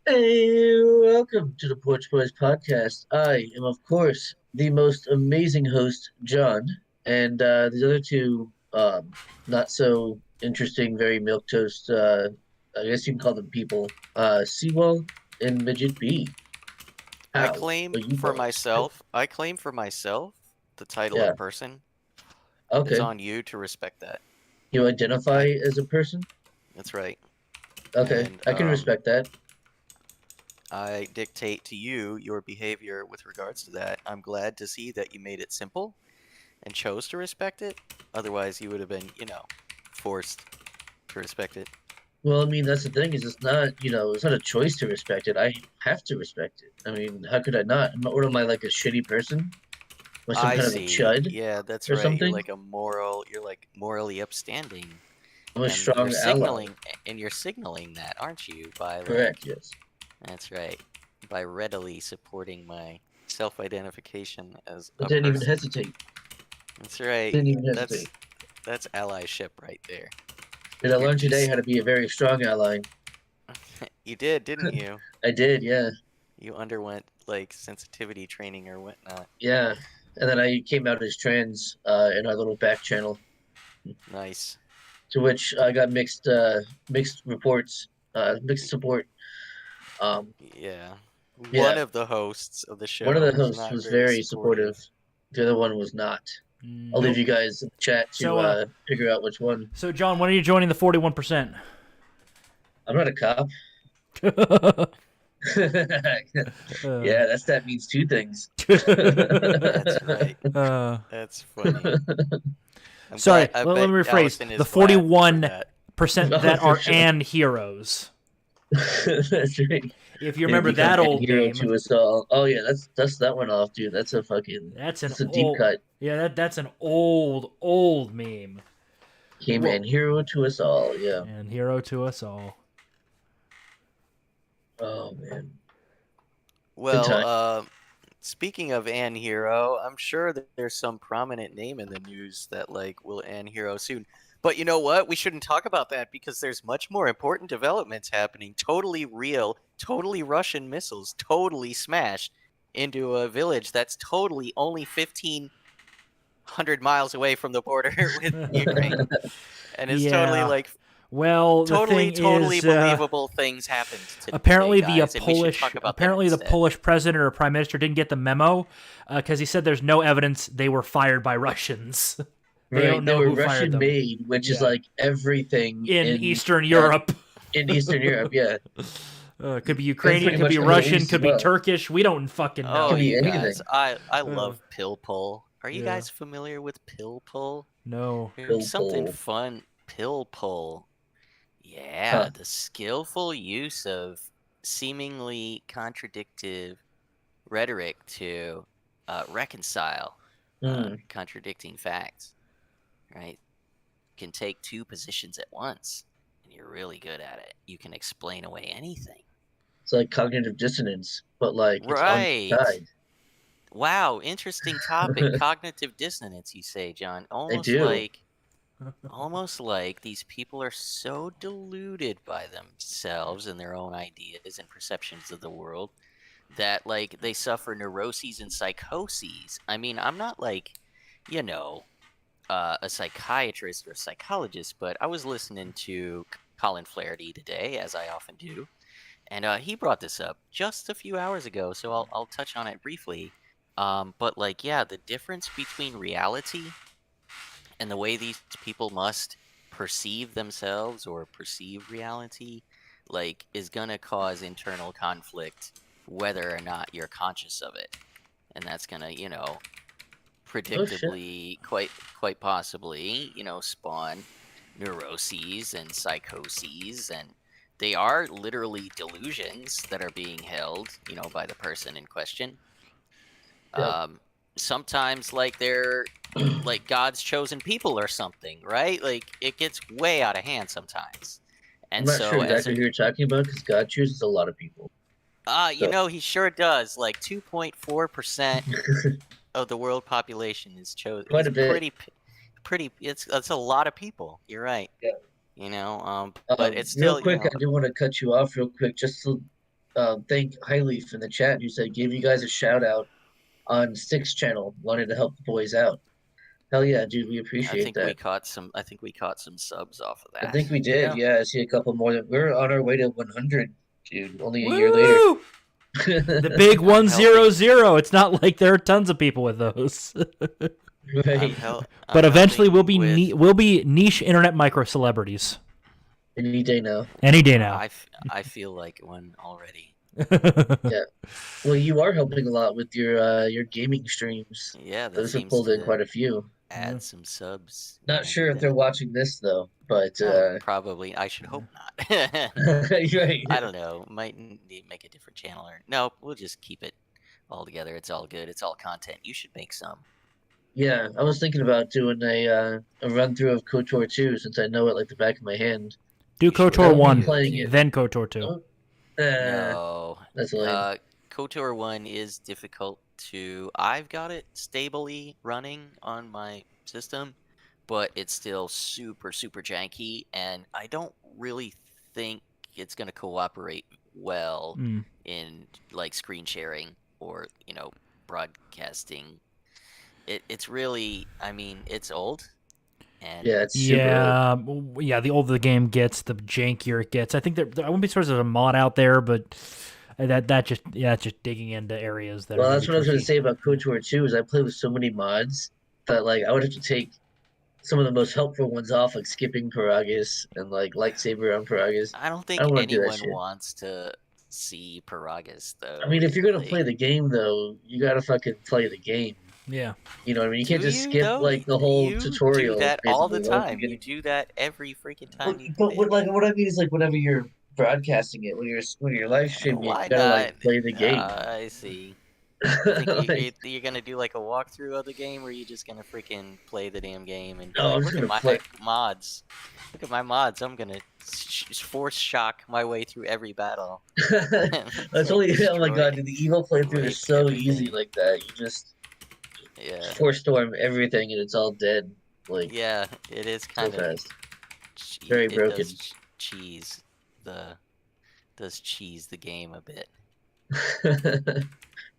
Hey, welcome to the Porch Bois podcast. I am, of course, the most amazing host, John, and these other two, not so interesting, very milquetoast. I guess you can call them people. Seawall and Midget B. I How claim are you for boys? myself, I claim for myself the title Yeah. of person. It's Okay. on you to respect that. You identify I as a person? That's right. Okay, And I can respect that. I dictate to you your behavior with regards to that. I'm glad to see that you made it simple and chose to respect it. Otherwise, you would have been, forced to respect it. Well, I mean, that's the thing is it's not a choice to respect it. I have to respect it. I mean, how could I not? What am I, like a shitty person? Or some I kind of a see. chud Yeah, that's or right. something? You're like morally upstanding. I'm a And you're strong ally. signaling and you're signaling that, aren't you, by Correct, like yes. That's right. By readily supporting my self-identification as I a didn't even person. hesitate. That's right. Didn't even That's hesitate. that's allyship right there. Did I You're learn today just how to be a very strong ally? you did, didn't you? I did, yeah. You underwent like sensitivity training or whatnot. Yeah. And then I came out as trans in our little back channel, Nice. to which I got mixed reports, mixed support. Um, Yeah. One yeah. of the hosts of the One of show the was hosts not was very very supportive. supportive. The other one was not. I'll leave Nope. you guys in the chat to So, uh, figure out which one. so John, when are you joining the 41%? I'm not a cop. uh, Yeah, that means two things. That's right. uh, That's funny. I'm glad sorry, I let bet me rephrase. Allison The is glad for 41% that. Oh, that for are sure. and heroes. That's right. If you They remember become that an old hero meme, to us all. Oh yeah, that's that one off, dude. that's an That's a deep old, cut. yeah, that's an old meme. Came an Well, hero to us all. Yeah. and hero to us all. Oh man. Good Well, time. speaking of Ann Hero, I'm sure that there's some prominent name in the news that like will Ann Hero soon. But you know what? We shouldn't talk about that because there's much more important developments happening. Totally real, totally Russian missiles, totally smashed into a village that's totally only 1,500 miles away from the border with Ukraine. And it's totally Yeah. like Well, the totally, thing totally is, believable things happened today, apparently guys, and we should talk about them apparently the instead. Polish president or prime minister didn't get the memo because he said there's no evidence they were fired by Russians. They Right. don't They know were who fired Russian them. made, which is Yeah, like everything in in Eastern uh, Europe. in Eastern Europe. Yeah. Could be And Ukrainian, pretty could much be the Middle Russian, East as could be well. Turkish. We don't fucking Oh, Could know. be you guys, anything. I Uh, love pill pull. Are you yeah, guys familiar with pill pull? no. Here's Bill something Pole. fun. Pill pull. Yeah, Huh. the skillful use of seemingly contradictive rhetoric to reconcile Hmm. contradicting facts, right? You can take two positions at once, and you're really good at it. You can explain away anything. It's like cognitive dissonance, but like it's on your Right. side. Wow, interesting topic. Cognitive dissonance, you say, John. I do. Almost like these people are so deluded by themselves and their own ideas and perceptions of the world that like they suffer neuroses and psychoses. I mean, I'm not like, you know, a psychiatrist or a psychologist, but I was listening to Colin Flaherty today, as I often do, and he brought this up just a few hours ago, so I'll touch on it briefly. But like, yeah, the difference between reality and the way these people must perceive themselves or perceive reality, like, is gonna cause internal conflict, whether or not you're conscious of it, and that's gonna, Oh shit. predictably, quite possibly, spawn neuroses and psychoses, and they are literally delusions that are being held, by the person in question. Yeah. Um, Sometimes like they're like God's chosen people or something, right? Like it gets way out of hand sometimes. I'm And not sure so exactly who you're talking about because God chooses a lot of people. So he sure does. Like 2.4% of the world population quite is a bit. pretty it's a lot of people. You're right. Yeah. But it's Real still, quick, I do want to cut you off real quick, just to thank Highleaf in the chat who said gave you guys a shout out on Six Channel, wanted to help the boys out. Hell yeah, dude, we appreciate that. I think we caught some subs off of I that. think we did. Yeah. Yeah, I see a couple more. We're on our way to 100, dude. Only a year later. Woo! The big I'm 100. It's not like there are tons of people with those. Right. But eventually with, we'll be niche internet micro celebrities. Any day now. Any day now. I feel like one already. Yeah. Well, you are helping a lot with your gaming streams. Yeah, that Those have seems pulled in to quite a few. add some subs. Not and, sure if they're watching this though, but probably. I should hope not. right. I don't know. Might need to make a different channel or no. We'll just keep it all together. It's all good. It's all content. You should make some. Yeah, I was thinking about doing a run through of KOTOR 2 since I know it like the back of my hand. Do You should KOTOR be 1, playing it. then KOTOR 2. Oh, No. that's lame. KOTOR 1 is difficult to. I've got it stably running on my system, but it's still super, super janky, and I don't really think it's going to cooperate well in like screen sharing or, broadcasting. It's really, I mean, it's old. And Yeah, it's super old. Yeah. The older the game gets, the jankier it gets. I think I wouldn't be surprised there's a mod out there, but that's just digging into areas that. Well, are that's what I was going to tricky. say about KOTOR 2 is I play with so many mods that like I would have to take some of the most helpful ones off, like skipping Paragus and like lightsaber on Paragus. I don't I think don't want to do that anyone shit. wants to see Paragus, though. I mean, if you're gonna play the game though, you gotta fucking play the game. Yeah. You know what I mean? You Do can't just you, skip though? like the whole You do tutorial that all the basically. Like, time. You do that every freaking time you but play it. what I mean is like whenever you're broadcasting it, when you're live streaming it, Why you gotta not? like play the game. I see. I think Like, you're gonna do like a walkthrough of the game, or are you just gonna freaking play the damn game and be No, like, I'm just look at gonna my play. mods. Look at my mods. I'm gonna force shock my way through every battle. That's Like, only oh my destroy- god, dude, the evil playthrough is destroy so easy everything. like that. You just Yeah, force storm everything and it's all dead. Like yeah. It is so kind of fast. Very it broken. does cheese the game a bit.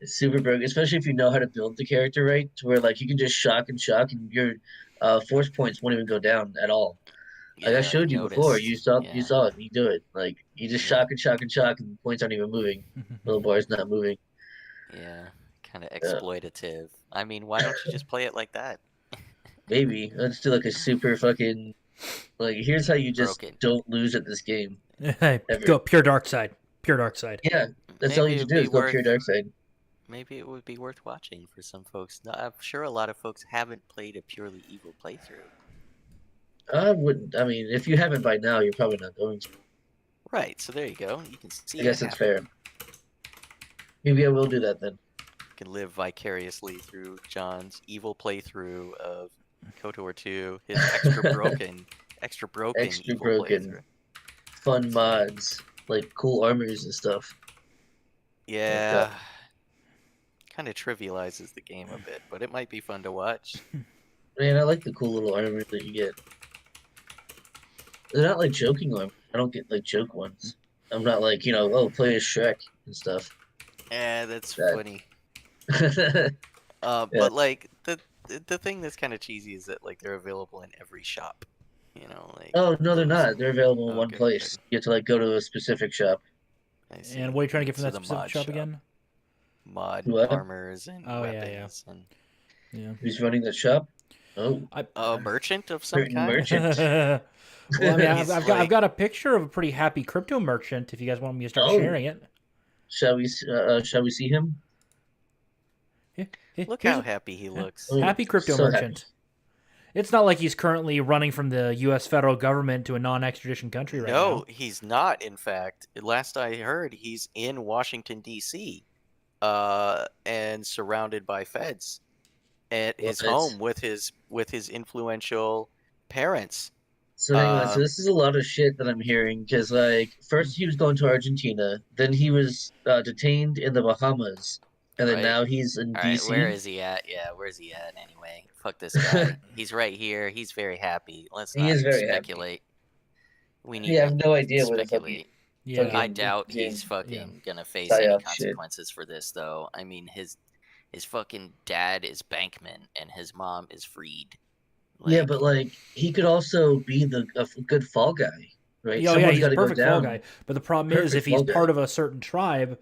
It's super broken, especially if you know how to build the character right, to where like you can just shock and your force points won't even go down at all. Like I Yeah, showed you before, noticed. you saw Yeah. it, you do it. Like you just Yeah. shock and the points aren't even moving. Little bar's not moving. Yeah, kind of exploitative. I mean, why don't you just play it like that? Maybe let's do like a super fucking like here's how you just Broken. don't lose at this game. Hey, Ever. go pure dark side. Pure dark side. Yeah, that's all you Maybe have to it'd do be is go worth pure dark side. maybe it would be worth watching for some folks. No, I'm sure a lot of folks haven't played a purely evil playthrough. I wouldn't. I mean, if you haven't by now, you're probably not going to. Right, so there you go. You can see I guess it that's happen. fair. Maybe I will do that then. You can live vicariously through John's evil playthrough of KOTOR 2, his extra broken Extra evil broken. playthrough. Fun mods like cool armors and stuff. Yeah. Kind of trivializes the game a bit, but it might be fun to watch. Man, I like the cool little armor that you get. They're not like joking armor. I don't get like joke ones. I'm not like, oh, play as Shrek and stuff. Yeah, that's That- funny. Yeah. But like the thing that's kind of cheesy is that like they're available in every shop. Like. Oh, no, they're not. They're available in one Okay, place. good. You have to like go to a specific shop. I see. And what are you trying to get from So that the specific mod shop again? Mod What? armors and Oh, yeah, weapons and Yeah. Who's running that shop? Oh, a merchant of some Certain kind. merchant. Well, I mean, He's I've like- got a picture of a pretty happy crypto merchant. If you guys want me to start Oh. sharing it. shall we see him? Look Here's how a happy he looks. Oh, happy crypto so happy. merchant. It's not like he's currently running from the U.S. federal government to a non-extradition country right No, now. he's not. In fact, last I heard, he's in Washington D.C. And surrounded by feds at his What? home with his influential parents. So hang on. So this is a lot of shit that I'm hearing because like first he was going to Argentina, then he was detained in the Bahamas, and then Right. now he's in All right, DC. where is he at? Yeah, where's he at anyway? Fuck this guy. He's right here. He's very happy. Let's He not is very happy. speculate. We need Yeah, I have to no idea where the fuck speculate. Yeah. I fucking doubt James he's fucking gonna face any psyop shit. consequences for this, though. I mean, his fucking dad is Bankman and his mom is Freed. Yeah, Like, but like he could also be a good fall guy, right? Yeah, oh yeah, Someone's he's got a to go perfect fall guy. down. But the problem is, Perfect if he's fall guy. part of a certain tribe,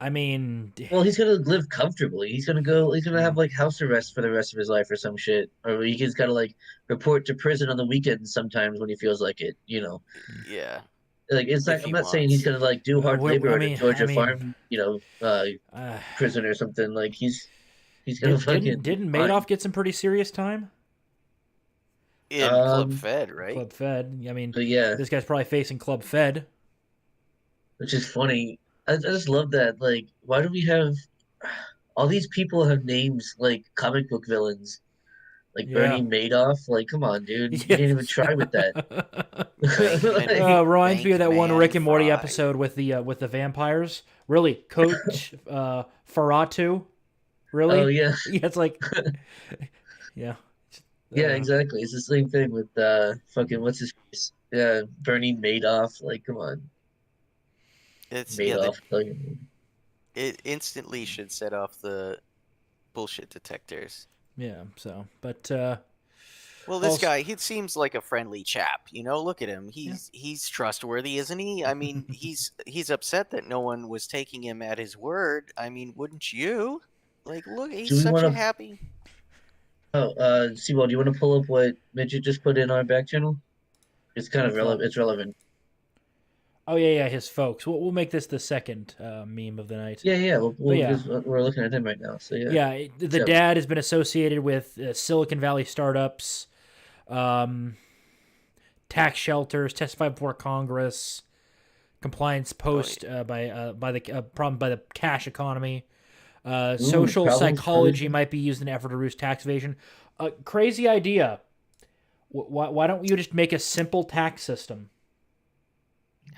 I mean, Well, he's gonna live comfortably. He's gonna go. He's gonna have like house arrest for the rest of his life or some shit. Or he's got to like report to prison on the weekends sometimes when he feels like it. yeah, Like it's if not. I'm he not saying he's wants. gonna like do hard labor I at a mean, I Georgia mean, farm, uh, prison or something. Like he's gonna fucking didn't fine. Madoff get some pretty serious time? In Club Um, Fed, right? Club Fed. I mean, but yeah, this guy's probably facing Club Fed. which is funny. I just love that. Like, why do we have all these people have names like comic book villains, like Yeah. Bernie Madoff? Like, come on, dude, you didn't even Yes. try with that. Bankman, Like, Reminds me of that one Bankman Rick and Morty Fried. episode with the vampires. Really, Coach Ferratu. oh Really? yeah, Yeah, it's like, yeah. yeah, Uh, exactly. It's the same thing with fucking what's his face? Yeah, Bernie Madoff. Like, come on, It's yeah. Madoff. Like, It instantly should set off the bullshit detectors. yeah. So, but Well, this also, guy, he seems like a friendly chap. Look at him. yeah. He's trustworthy, isn't he? I mean, he's upset that no one was taking him at his word. I mean, wouldn't you? Like, look, he's do we such a want to? happy. Oh, Sewell, do you want to pull up what Midget just put in our back channel? It's kind of What's that? relevant. It's relevant. Oh yeah, his folks. We'll make this the second meme of the night. Yeah, yeah. But We'll yeah, just we're looking at him right now. So yeah. yeah. The So dad has been associated with Silicon Valley startups, um, tax shelters, testified before Congress, compliance Oh, post by the problem by the cash economy. ooh, Social problems psychology posed. might be used in an effort to reduce tax evasion. Crazy idea. Why don't you just make a simple tax system?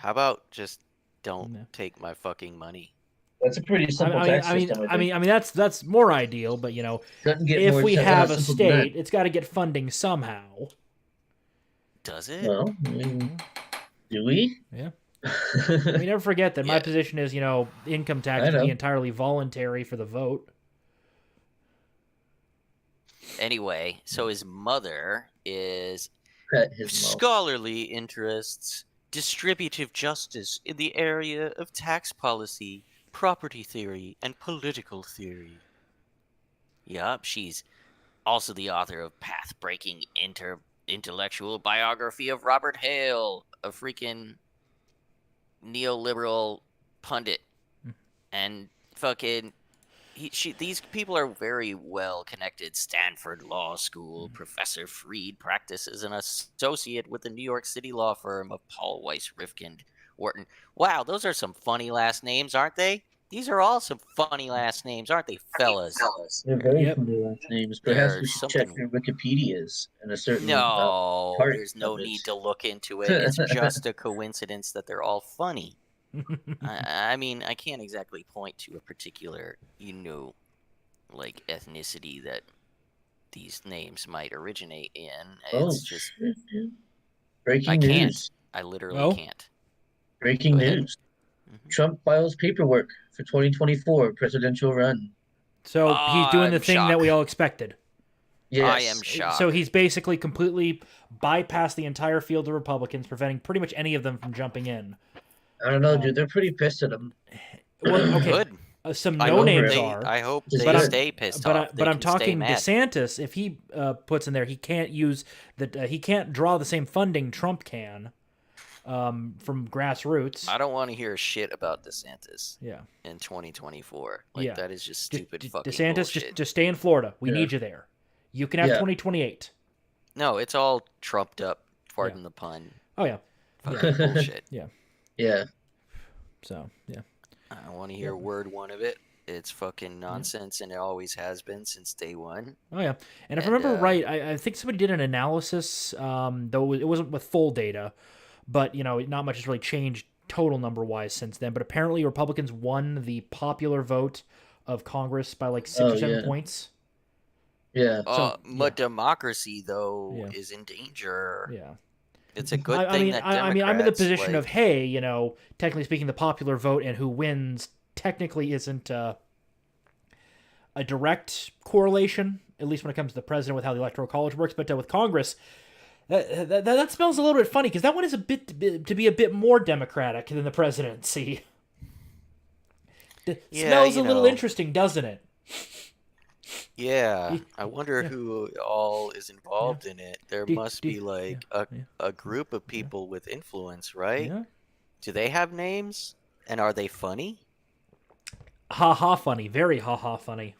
how about just don't No. take my fucking money? That's a pretty simple tax system, I think. That's more ideal. But Doesn't get if more we how have a simple than that. state, it's got to get funding somehow. Does it? Well, I mean, do we? Yeah. We never forget that my Yeah. position is, income tax I should be know. entirely voluntary for the vote. Anyway, so his mother is Pet his mouth. scholarly interests, distributive justice in the area of tax policy, property theory, and political theory. Yup, she's also the author of path-breaking intellectual biography of Robert Hale, a freaking neoliberal pundit, and fucking these people are very well connected. Stanford Law School Professor Freed practices an associate with the New York City law firm of Paul Weiss Rifkind Wharton. Wow, those are some funny last names, aren't they? These are all some funny last names, aren't they, fellas? They're very Yep. funny last names. Perhaps we There's should check something. their Wikipedias in a certain No, part there's of no it. need to look into it. It's just a coincidence that they're all funny. I mean, I can't exactly point to a particular, like ethnicity that these names might originate in. Oh, It's just shit, dude. I Breaking can't. news. I literally Oh? can't. Breaking Go ahead. news. Mhm. Trump files paperwork for 2024 presidential run. So he's doing the I'm thing that we shocked. all expected. Yes. I am shocked. So he's basically completely bypassed the entire field of Republicans, preventing pretty much any of them from jumping in. I don't know, dude. They're pretty pissed at him. Well, okay, Good. some I no hope names they. are. I hope Just they good. stay pissed off. But I'm They can stay talking mad. DeSantis. If he puts in there, he can't use that. He can't draw the same funding Trump can from grassroots. I don't want to hear shit about DeSantis Yeah, in 2024. Like Yeah. that is just stupid fucking DeSantis, bullshit. just stay in Florida. We Yeah. need you there. You can have Yeah. 2028. No, it's all trumped up. Pardon the pun. Oh yeah, Fucking bullshit. Yeah. so yeah. I don't want to hear word one of it. It's fucking nonsense, and it always has been since day one. Oh yeah, and if I And, remember right, I think somebody did an analysis, though it wasn't with full data, but not much has really changed total number wise since then. But apparently, Republicans won the popular vote of Congress by like 6 or 7 yeah. points. Yeah. So, My democracy, though, Yeah. is in danger. Yeah, It's a good thing that I mean, I'm in the Democrats position of, like. hey, technically speaking, the popular vote and who wins technically isn't a direct correlation, at least when it comes to the president with how the electoral college works. But with Congress, that smells a little bit funny because that one is to be a bit more democratic than the presidency. It Yeah, smells a little interesting, doesn't it? Yeah, You- I wonder yeah, who all is yeah. involved in it. There Do, must do, be yeah, like yeah, a group of people with influence, right? yeah. Do they have names? And are they funny? Ha ha funny, very ha ha funny.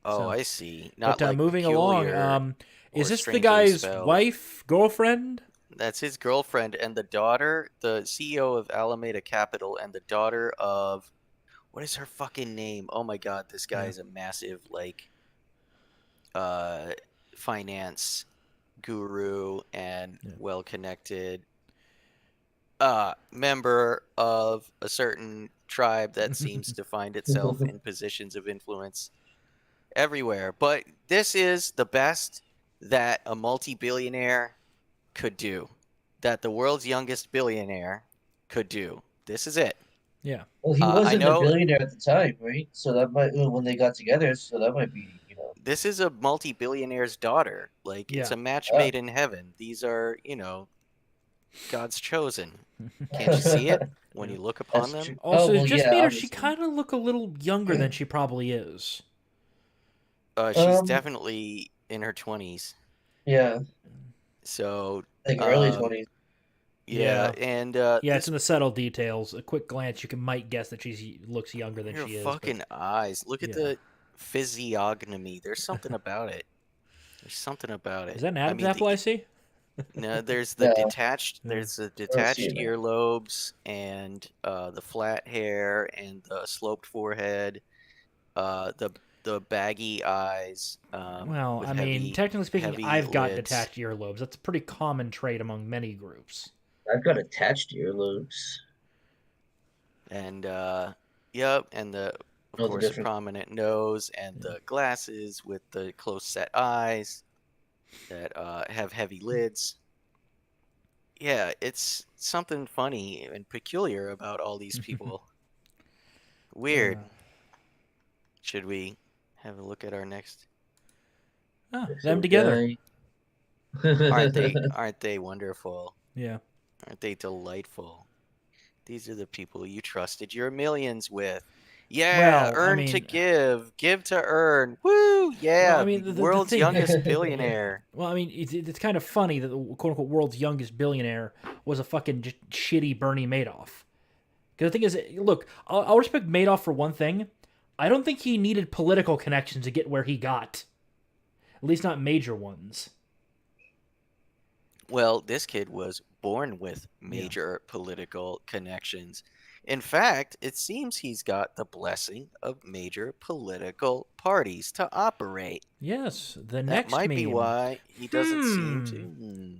Oh, So, I see. Not but like moving along, peculiar is or this the strangely guy's spelled. wife, girlfriend? That's his girlfriend and the daughter, the CEO of Alameda Capital, and the daughter of what is her fucking name? Oh my God, this guy Yeah, is a massive like uh finance guru and yeah. well connected member of a certain tribe that seems to find itself in positions of influence everywhere. But this is the best that a multi-billionaire could do, that the world's youngest billionaire could do. This is it. Yeah. Well, he I wasn't a know billionaire at the time, right? So that might when they got together. So that might be. this is a multi-billionaire's daughter. Like, it's Yeah. a match Uh, made in heaven. These are, God's chosen. Can't you see it when Yeah. you look upon that's true. them? Oh Also, it well, just yeah, made her. She obviously. kind of look a little younger than she probably is. She's Um, definitely in her 20s. yeah, So, like early um, 20s. yeah, Yeah. and Yeah, it's this in the subtle details. A quick glance, might guess that she looks younger than her she is, but fucking eyes. Look at yeah. the physiognomy. There's something about it. There's something about Is it. that an I Adam's mean, apple I see? no, No, Yeah. there's the I don't see detached it now. earlobes and the flat hair and the sloped forehead, the baggy eyes, Well, with I mean, technically speaking, heavy I've got lids. detached earlobes. That's a pretty common trait among many groups. I've got attached earlobes. And yep, and the of Know the course difference. prominent nose and Yeah. the glasses with the close set eyes that have heavy lids. Yeah, it's something funny and peculiar about all these people. Weird. Uh, Should we have a look at our next? them So together. guy. Aren't they wonderful? Yeah. Aren't they delightful? These are the people you trusted your millions with. Yeah, Well, I earn to mean, give to earn. Woo! well, I Yeah, mean, the world's thing. youngest Yeah. billionaire. Well, I mean, it's kind of funny that the quote unquote world's youngest billionaire was a fucking just shitty Bernie Madoff. Because the thing is, look, I'll respect Madoff for one thing. I don't think he needed political connections to get where he got. At least not major ones. Well, this kid was born with Yeah. major political connections. In fact, it seems he's got the blessing of major political parties to operate. Yes, the That next might be meme. why he doesn't seem to. Hmm.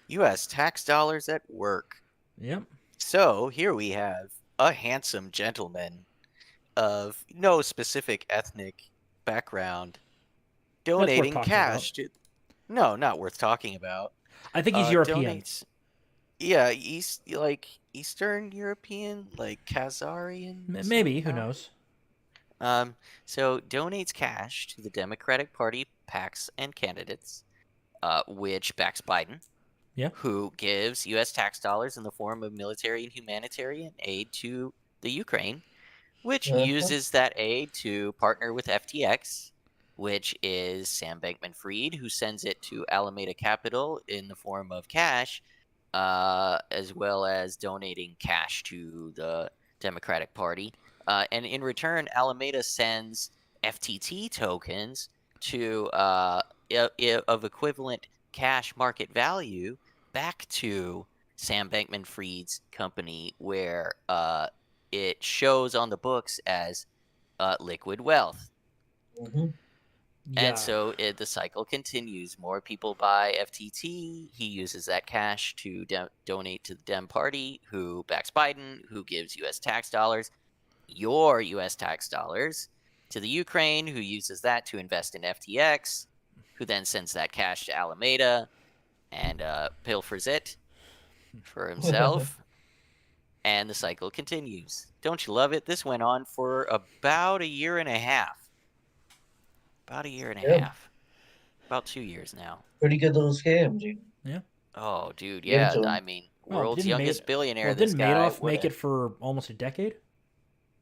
U.S. tax dollars at work. Yep. So here we have a handsome gentleman of no specific ethnic background That's worth donating talking about. cash to. No, not worth talking about. I think he's European. Donates. Yeah, Eastern European, like Khazarian Maybe, who somehow. knows? So donates cash to the Democratic Party PACs and candidates, which backs Biden, Yeah. who gives U.S. tax dollars in the form of military and humanitarian aid to the Ukraine, which Uh-huh. uses that aid to partner with FTX, which is Sam Bankman-Fried, who sends it to Alameda Capital in the form of cash, as well as donating cash to the Democratic Party. And in return, Alameda sends FTT tokens to of equivalent cash market value back to Sam Bankman-Fried's company, where it shows on the books as liquid wealth. Mhm. Yeah. And so the cycle continues. More people buy FTT. He uses that cash to donate to the Dem Party, who backs Biden, who gives U.S. tax dollars, your U.S. tax dollars, to the Ukraine, who uses that to invest in FTX, who then sends that cash to Alameda and pilfers it. for himself, and the cycle continues. Don't you love it? This went on for about a year and a half. About a year and a Yeah, half. About 2 years now. pretty good little scam, dude. Yeah. Oh, dude, Give it yeah. to I him. mean, Well, world's youngest billionaire, this didn't guy. Madoff What make a... it for almost a decade?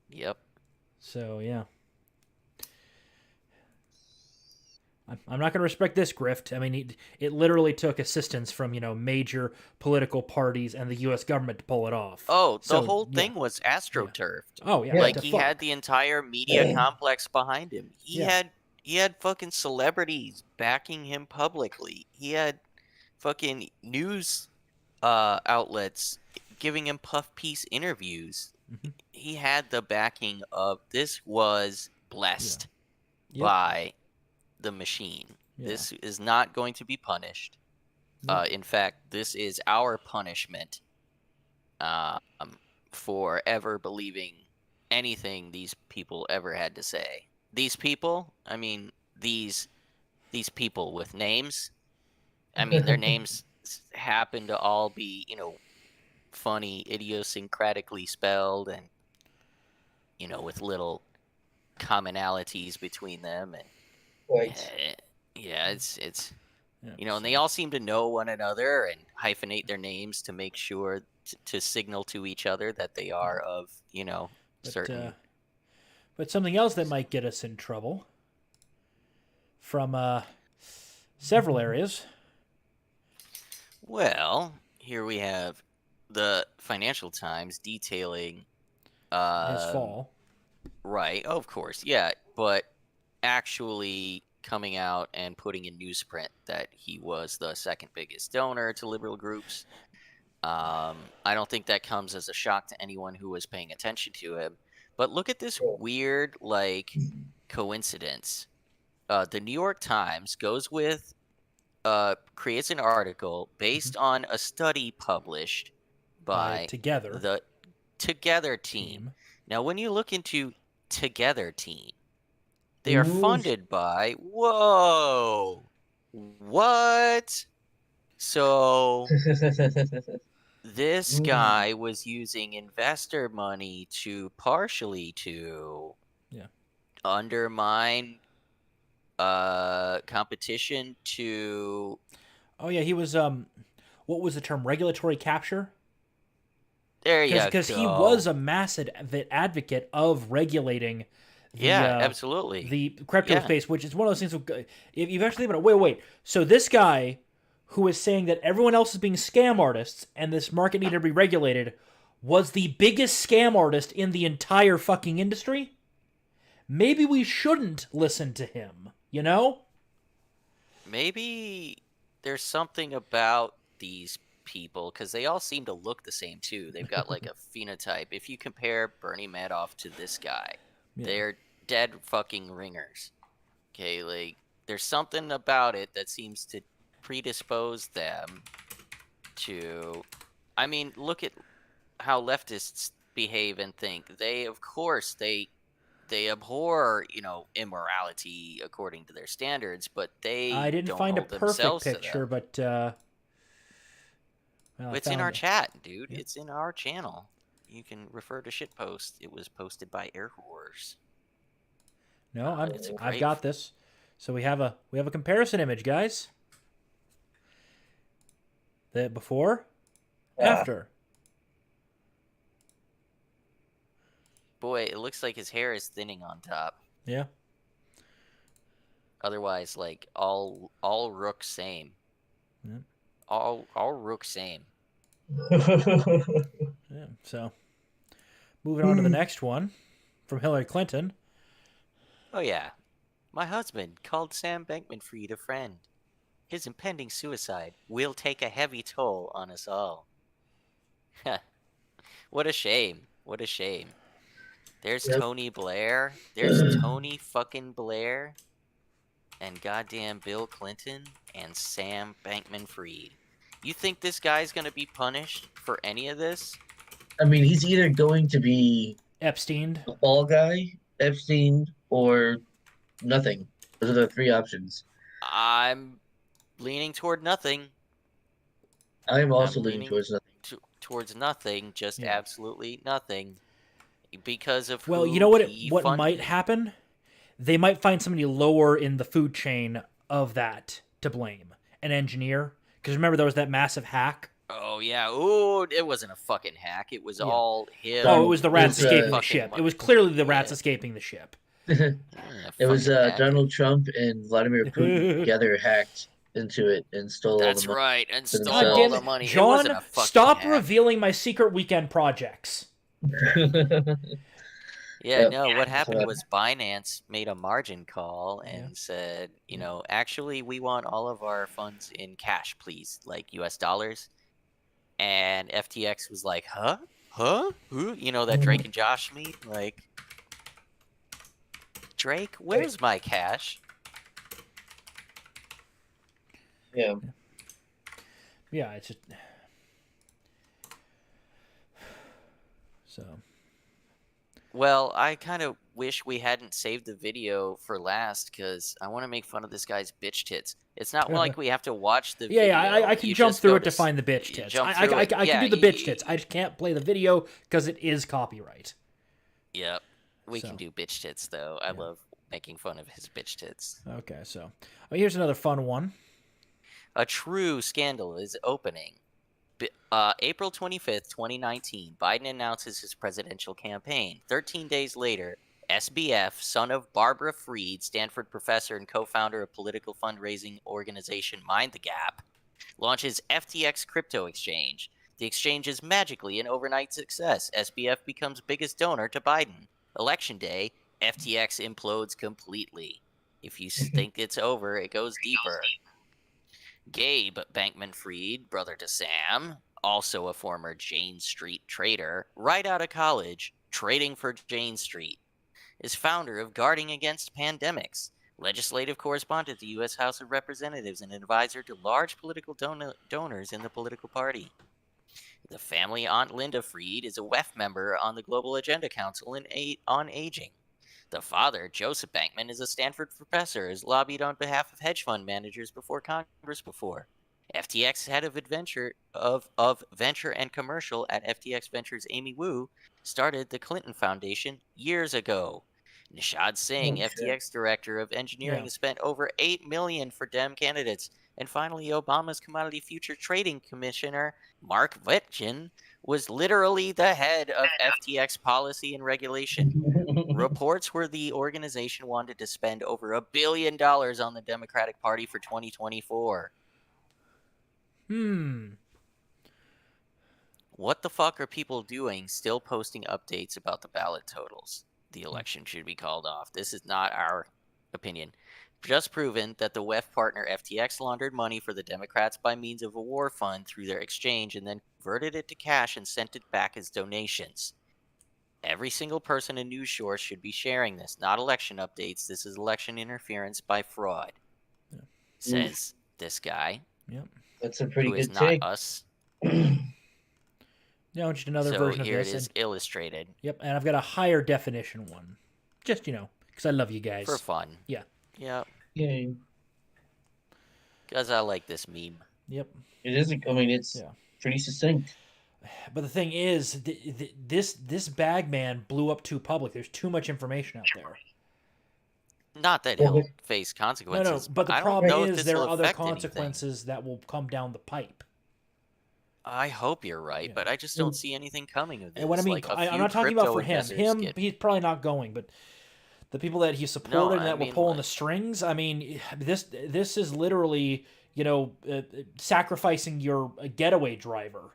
Yep. So yeah. I'm not going to respect this grift. I mean, it literally took assistance from major political parties and the U.S. government to pull it off. Oh, the So whole yeah, thing was yeah. astroturfed. Oh yeah, Yeah. Like to he had fuck. the entire media complex behind him. Yeah. He had fucking celebrities backing him publicly. He had fucking news outlets giving him puff piece interviews. Mhm. He had the backing of this was blessed Yep. by the machine. Yeah. This is not going to be punished. Yep. In fact, this is our punishment for ever believing anything these people ever had to say. These people, I mean, these people with names. I mean, their names happen to all be, funny, idiosyncratically spelled, and with little commonalities between them, and Right. yeah, it's Yeah, and they all seem to know one another and hyphenate their names to make sure to signal to each other that they are of certain. But something else that might get us in trouble from several areas. Well, here we have the Financial Times detailing His fall. Right, of course, yeah, but actually coming out and putting in newsprint that he was the second biggest donor to liberal groups. I don't think that comes as a shock to anyone who was paying attention to him. But look at this weird, coincidence. The New York Times goes with, creates an article based on a study published by Together the Together team. Now, when you look into Together team, they are funded by, whoa, what? So this guy was using investor money to partially undermine competition to. Oh yeah, he was what was the term? Regulatory capture? There you go. Because he was a massive advocate of regulating absolutely. the crypto space, which is one of those things. If you've actually been wait. So this guy who is saying that everyone else is being scam artists and this market needed to be regulated was the biggest scam artist in the entire fucking industry. Maybe we shouldn't listen to him. Maybe there's something about these people because they all seem to look the same too. They've got like a phenotype. If you compare Bernie Madoff to this guy, they're dead fucking ringers. Okay, there's something about it that seems to predispose them to. I mean, look at how leftists behave and think. They, of course, they abhor, immorality according to their standards, but I didn't don't find a hold perfect themselves picture, to them. but It's in our chat, dude. Yeah. It's in our channel. You can refer to shitpost. It was posted by Air Horrors. No, I've got this. So we have a comparison image, guys. The before, after. Boy, it looks like his hair is thinning on top. Yeah. Otherwise, all rook same. Yeah. All rook same. Yeah. So, moving on to the next one from Hillary Clinton. Oh yeah, my husband called Sam Bankman-Fried a friend. His impending suicide will take a heavy toll on us all. What a shame. What a shame. There's Tony Blair. There's Tony fucking Blair. And goddamn Bill Clinton and Sam Bankman-Fried. You think this guy's going to be punished for any of this? I mean, he's either going to be Epstein, the fall guy, Epstein, or nothing. Those are the three options. I'm leaning toward nothing. I'm also leaning towards nothing. towards nothing, just Yeah. absolutely nothing, because of Well, you who know what? he What might funded. happen? They might find somebody lower in the food chain of that to blame, an engineer. Because remember, there was that massive hack. Oh yeah, ooh, it wasn't a fucking hack. It was Yeah. all him Oh, it Donald was the it rats was losing escaping the fucking ship. It money. was clearly the rats Yeah, escaping the ship. it was fucking hacker. Donald Trump and Vladimir Putin together hacked into it and stole all the That's money right, and for stole God all damn the it, money. It wasn't John! a fucking Stop hack. revealing my secret weekend projects. Yeah, Yep. no, what happened So, was Binance made a margin call Yeah. and said, actually, we want all of our funds in cash, please, like US dollars. And FTX was like, huh? Huh? Who? That Drake and Josh meme? Like, Drake, where's my cash? yeah. Yeah, it's just so. Well, I kind of wish we hadn't saved the video for last because I want to make fun of this guy's bitch tits. It's not like we have to watch the Yeah, video. I can You jump just through go it to to find the bitch you tits. jump through it. I can Yeah, do the bitch tits. I just can't play the video because it is copyright. Yep. We So. can do bitch tits though. I Yeah. love making fun of his bitch tits. Okay, so here's another fun one. A true scandal is opening. April 25th, 2019, Biden announces his presidential campaign. 13 days later, SBF, son of Barbara Freed, Stanford professor and co-founder of political fundraising organization Mind the Gap, launches FTX crypto exchange. The exchange is magically an overnight success. SBF becomes biggest donor to Biden. Election day, FTX implodes completely. If you think it's over, it goes deeper. Gabe Bankman-Fried, brother to Sam, also a former Jane Street trader, right out of college, trading for Jane Street, is founder of Guarding Against Pandemics, legislative correspondent to the U.S. House of Representatives, and advisor to large political donors in the political party. The family Aunt Linda Fried is a WEF member on the Global Agenda Council on Aging. The father, Joseph Bankman, is a Stanford professor, has lobbied on behalf of hedge fund managers before Congress before. FTX head of venture and commercial at FTX Ventures, Amy Wu, started the Clinton Foundation years ago. Nishad Singh, Oh, shit. FTX director of engineering, Yeah. has spent over $8 million for Dem candidates. And finally, Obama's Commodity Future Trading Commissioner, Mark Vitchin, was literally the head of FTX policy and regulation. Reports were the organization wanted to spend over $1 billion on the Democratic Party for 2024. What the fuck are people doing still posting updates about the ballot totals? The election should be called off. This is not our opinion. Just proven that the WEF partner FTX laundered money for the Democrats by means of a war fund through their exchange and then converted it to cash and sent it back as donations. Every single person in news source should be sharing this, not election updates. This is election interference by fraud, says this guy, Yep. That's a pretty who is good not take. us. Now just another So version of here this. it is, illustrated Yep, and I've got a higher definition one. Just, because I love you guys. for fun. Yeah. Yep. Yeah, Because I like this meme. Yep. it is. I mean, it's pretty succinct. But the thing is, this bag man blew up too public. There's too much information out there. Not that Well, he'll but- face No, consequences. but the I don't problem know if is this there will are other affect anything. consequences that will come down the pipe. I hope you're right, but I just don't see anything coming of this. And what I mean, Like, I'm not talking about for him. He's probably not going, but the people that he supported and that were pulling the strings. I mean, this is literally, sacrificing your getaway driver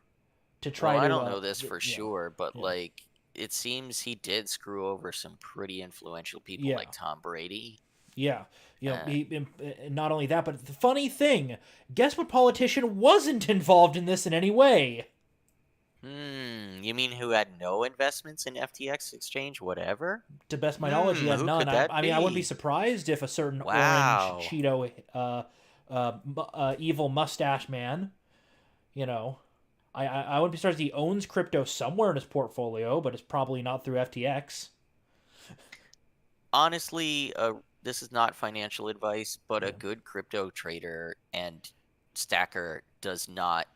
to try to. I don't know this for sure, but like, it seems he did screw over some pretty influential people like Tom Brady. Yeah. Not only that, but the funny thing, guess what politician wasn't involved in this in any way? You mean who had no investments in FTX exchange, whatever? To best of my knowledge, he had who none. could that I mean, I wouldn't be be? surprised if a certain Wow. orange Cheeto, evil mustache man, I wouldn't be surprised he owns crypto somewhere in his portfolio, but it's probably not through FTX. Honestly, this is not financial advice, but a good crypto trader and stacker does not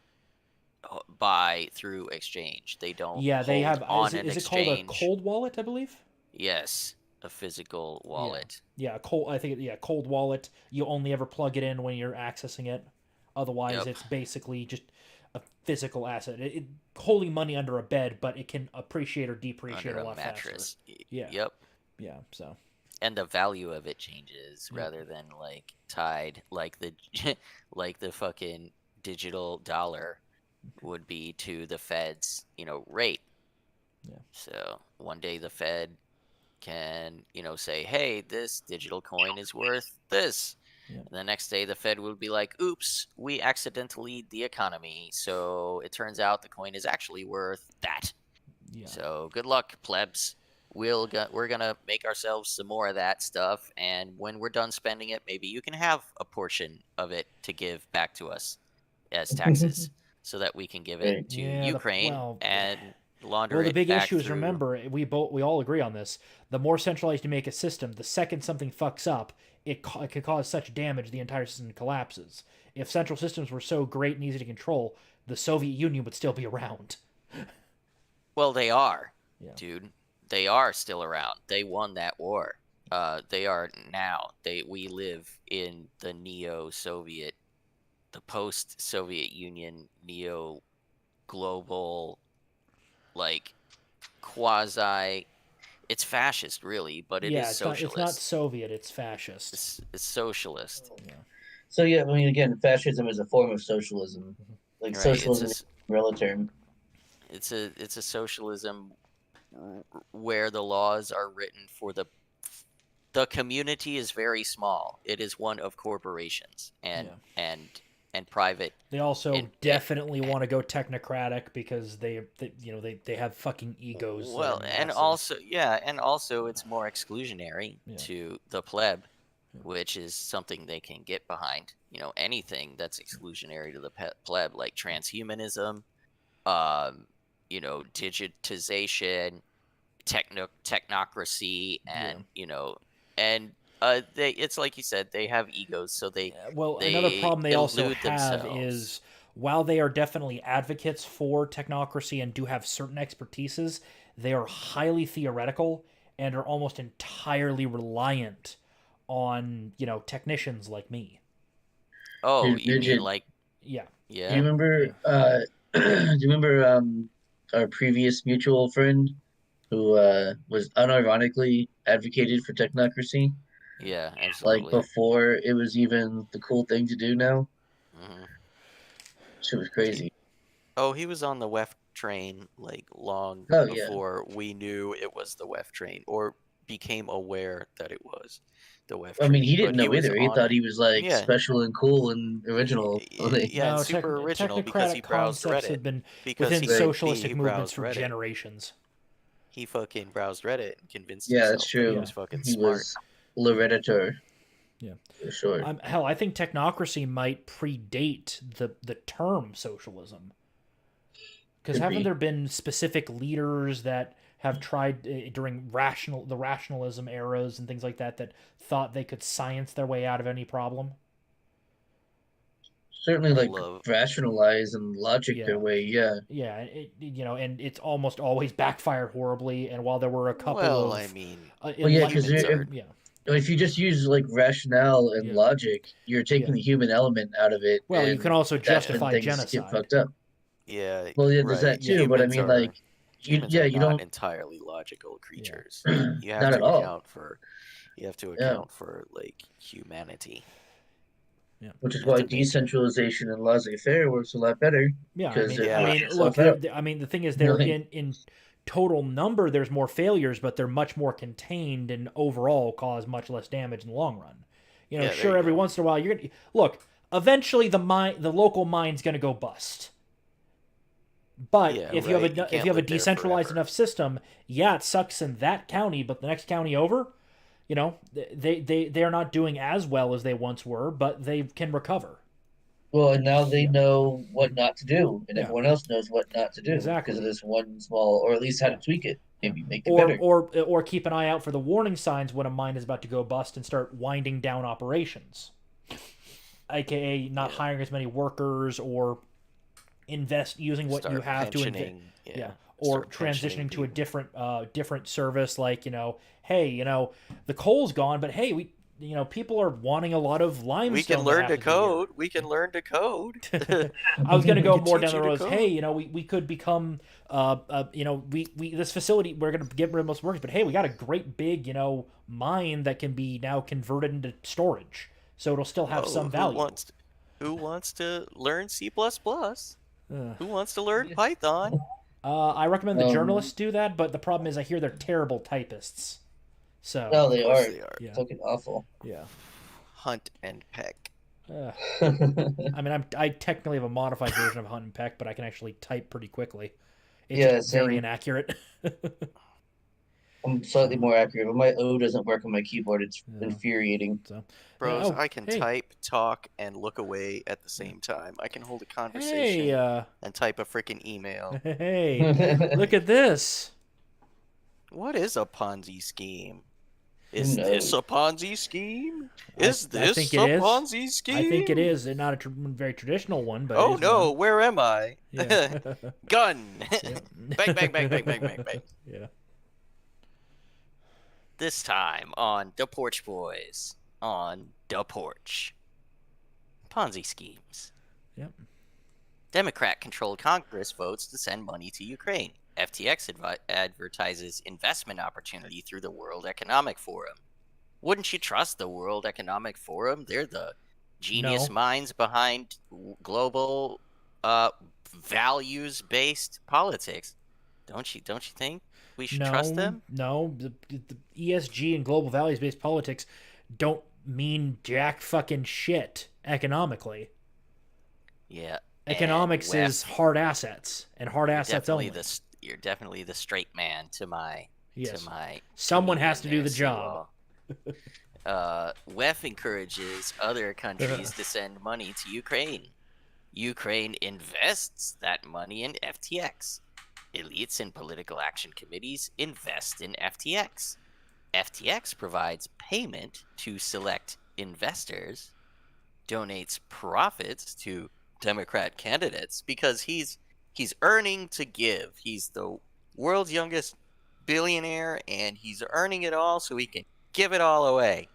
buy through exchange. They don't Yeah, they hold have. on an Is it called a exchange. cold wallet? I believe. Yes, a physical Yeah, wallet. yeah, a cold. I think yeah, cold wallet. You only ever plug it in when you're accessing it. Otherwise, Yep, it's basically just a physical asset. Holding money under a bed, but it can appreciate or depreciate under a a lot faster. mattress. Yeah, Yep. yeah. So, And the value of it changes yep. rather than like tied like the like the fucking digital dollar would be to the Fed's, rate. Yeah. So one day the Fed can, say, hey, this digital coin is worth this. Yep. And the next day the Fed will be like, oops, we accidentally the economy. So it turns out the coin is actually worth that. Yeah. So good luck, plebs. We're gonna make ourselves some more of that stuff, and when we're done spending it, maybe you can have a portion of it to give back to us as taxes, so that we can give it Right. to Yeah. Ukraine and launder Well, the it big back issue is, through. remember, we all agree on this. The more centralized you make a system, the second something fucks up, it could cause such damage the entire system collapses. If central systems were so great and easy to control, the Soviet Union would still be around. Well, they are, Yeah. dude. They are still around. They won that war. They are now. We live in the neo-Soviet, the post-Soviet Union neo-global, like quasi. It's fascist, really, but it is Yeah, it's not socialist. Soviet, it's fascist. It's socialist, Yeah. So yeah, I mean, again, fascism is a form of socialism. Like right? socialism is an umbrella term. It's a socialism where the laws are written for the community is very small. It is one of corporations and Yeah. and private. They also In, definitely want to go technocratic because they have fucking egos that are well, and massive. also it's more exclusionary Yeah. to the pleb, which is something they can get behind. Anything that's exclusionary to the pleb, like transhumanism, um, digitization, technocracy, Yeah. and it's like you said, they have egos, so they Well, another they problem they also elude have themselves. is, while they are definitely advocates for technocracy and do have certain expertises, they are highly theoretical and are almost entirely reliant on, technicians like me. Oh, Dude, you mean Midget, like, Yeah. do you yeah, Yeah. remember? Do you remember our previous mutual friend who was unironically advocated for technocracy, yeah, like absolutely. before it was even the cool thing to do now? hmm Shit was He, crazy. he was on the WEF train like long Oh yeah. before we knew it was the WEF train or became aware that it was the WEF I mean, he train. didn't But he know was either. He on thought it. he was like Yeah, special and cool and original. Only yeah, and No, super original because he technocratic browsed concepts Reddit. have been Because within he right. socialistic he movements browsed for Reddit. generations. He fucking browsed Reddit and convinced Yeah, that's himself that he true. Yeah. was fucking He smart. was l'Redditor Yeah. for sure. Hell, I think technocracy might predate the term socialism. Because Could haven't be. there been specific leaders that have tried during the rationalism eras and things like that that thought they could science their way out of any problem? Certainly I like love. rationalize and logic their Yeah, way. Yeah. yeah. And it's almost always backfired horribly. And while there were a couple Well, I of mean, Well, yeah, because humans enlightenment, are. yeah, if you just use like rationale and yeah, logic, you're yeah. taking the human element out of it, Well, you can and also that's when justify things get genocide. fucked up. Yeah, Well, yeah, there's right. that Yeah, too. But I Humans mean, like, are. Humans yeah, are you not don't, entirely logical yeah, creatures. You have not at to all. account for. You have to Yeah, account for like humanity. yeah. which is You have why to make. decentralization and laissez-faire works a lot better Yeah, because it I Yeah, works mean, look, itself out. I mean, the thing is, they're Like, in total number, there's more failures, but they're much more contained and overall cause much less damage in the long run. yeah. There Sure, you every go. once in a while you're gonna look. Eventually, the local mine's gonna go bust. But Yeah, if you have right. You if you can't have a live there decentralized forever. enough system, yeah, it sucks in that county, but the next county over, they're not doing as well as they once were, but they can recover. well, and now they Yeah, know what not to do, and yeah, everyone else knows what not to do because of exactly. this one small, or at least how to Yeah. tweak it, Yeah. maybe make it better. Or keep an eye out for the warning signs when a mine is about to go bust and start winding down operations, aka not Yeah. hiring as many workers or invest using what you Start have to invest. pensioning. Yeah. Yeah. Or Start transitioning pensioning to a people. different service, like, hey, the coal's gone, but hey, people are wanting a lot of We can limestone that learn to happens a year. code. We can learn to code. I was going to We go can more teach down the you road to as, hey, code. we could become, we this facility, we're going to get rid of most workers, but hey, we got a great big, mine that can be now converted into storage, so it'll still have Oh, some value. who wants to learn C++? Uh, Who wants to learn Python? I recommend the Um, journalists do that, but the problem is I hear they're terrible typists. So, no, Of they course are they are. yeah, fucking awful. yeah. Hunt and peck. Uh, I mean, I technically have a modified version of Hunt and Peck, but I can actually type pretty quickly. It's just Yeah, very same. inaccurate. I'm slightly So, more accurate, but my O doesn't work on my keyboard. It's yeah. infuriating. So, Bros, oh, I can hey, type, talk, and look away at the same time. I can hold a hey, conversation and type a freaking email. hey, look at this. What is a Ponzi scheme? Who Is this knows? a Ponzi scheme? I Is I think this it a is. Ponzi I think it scheme? is. It's not a very traditional one, but it Oh is no, one. where am I? Yeah. Gun! Yeah. Bang, bang, bang, bang, bang, bang, bang. Yeah. This time on The Porch Boys. On The Porch. Ponzi schemes. Yep. Democrat-controlled Congress votes to send money to Ukraine. FTX advertises investment opportunity through the World Economic Forum. Wouldn't you trust the World Economic Forum? They're the genius No. minds behind global values-based politics. Don't you think we should trust No. them? No. The ESG and global values based politics don't mean jack fucking shit economically. Yeah, and Economics is hard assets and hard assets only. you're definitely the straight man to my Yes. Someone has comedian to do there, the job. Seawall. WEF encourages other countries to send money to Ukraine. Ukraine invests that money in FTX. Elites and political action committees invest in FTX. FTX provides payment to select investors, donates profits to Democrat candidates because he's earning to give. He's the world's youngest billionaire and he's earning it all so he can give it all away.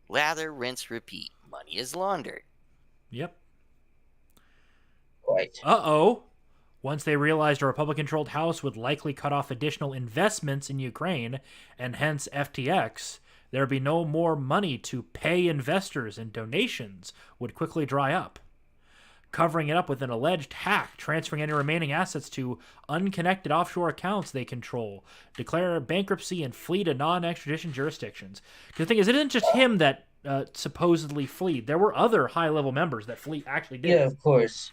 Lather, rinse, repeat. Money is laundered. Yep. Right. Uh-oh. Once they realized a Republican-controlled House would likely cut off additional investments in Ukraine, and hence FTX, there would be no more money to pay investors, and donations would quickly dry up. Covering it up with an alleged hack, transferring any remaining assets to unconnected offshore accounts they control, declare bankruptcy, and flee to non-extradition jurisdictions. Because the thing is, it isn't just him that supposedly fled. There were other high-level members that actually did Yeah, it. of course.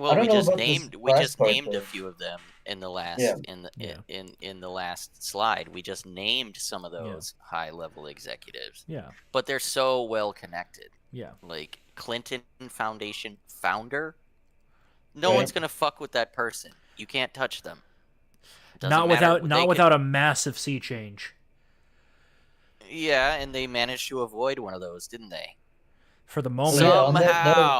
I Well, don't know about this we last just part named a though. few of them in the Yeah. last Yeah. in the last slide. We just named some of Yeah. those high level executives. Yeah. But they're so well connected. Yeah. Like Clinton Foundation founder, no Right. one's gonna fuck with that person. You can't touch them. Doesn't Not matter without what not they without a massive sea change. Yeah, and they managed to avoid one of those, didn't they? For the Well, moment. yeah. On that note,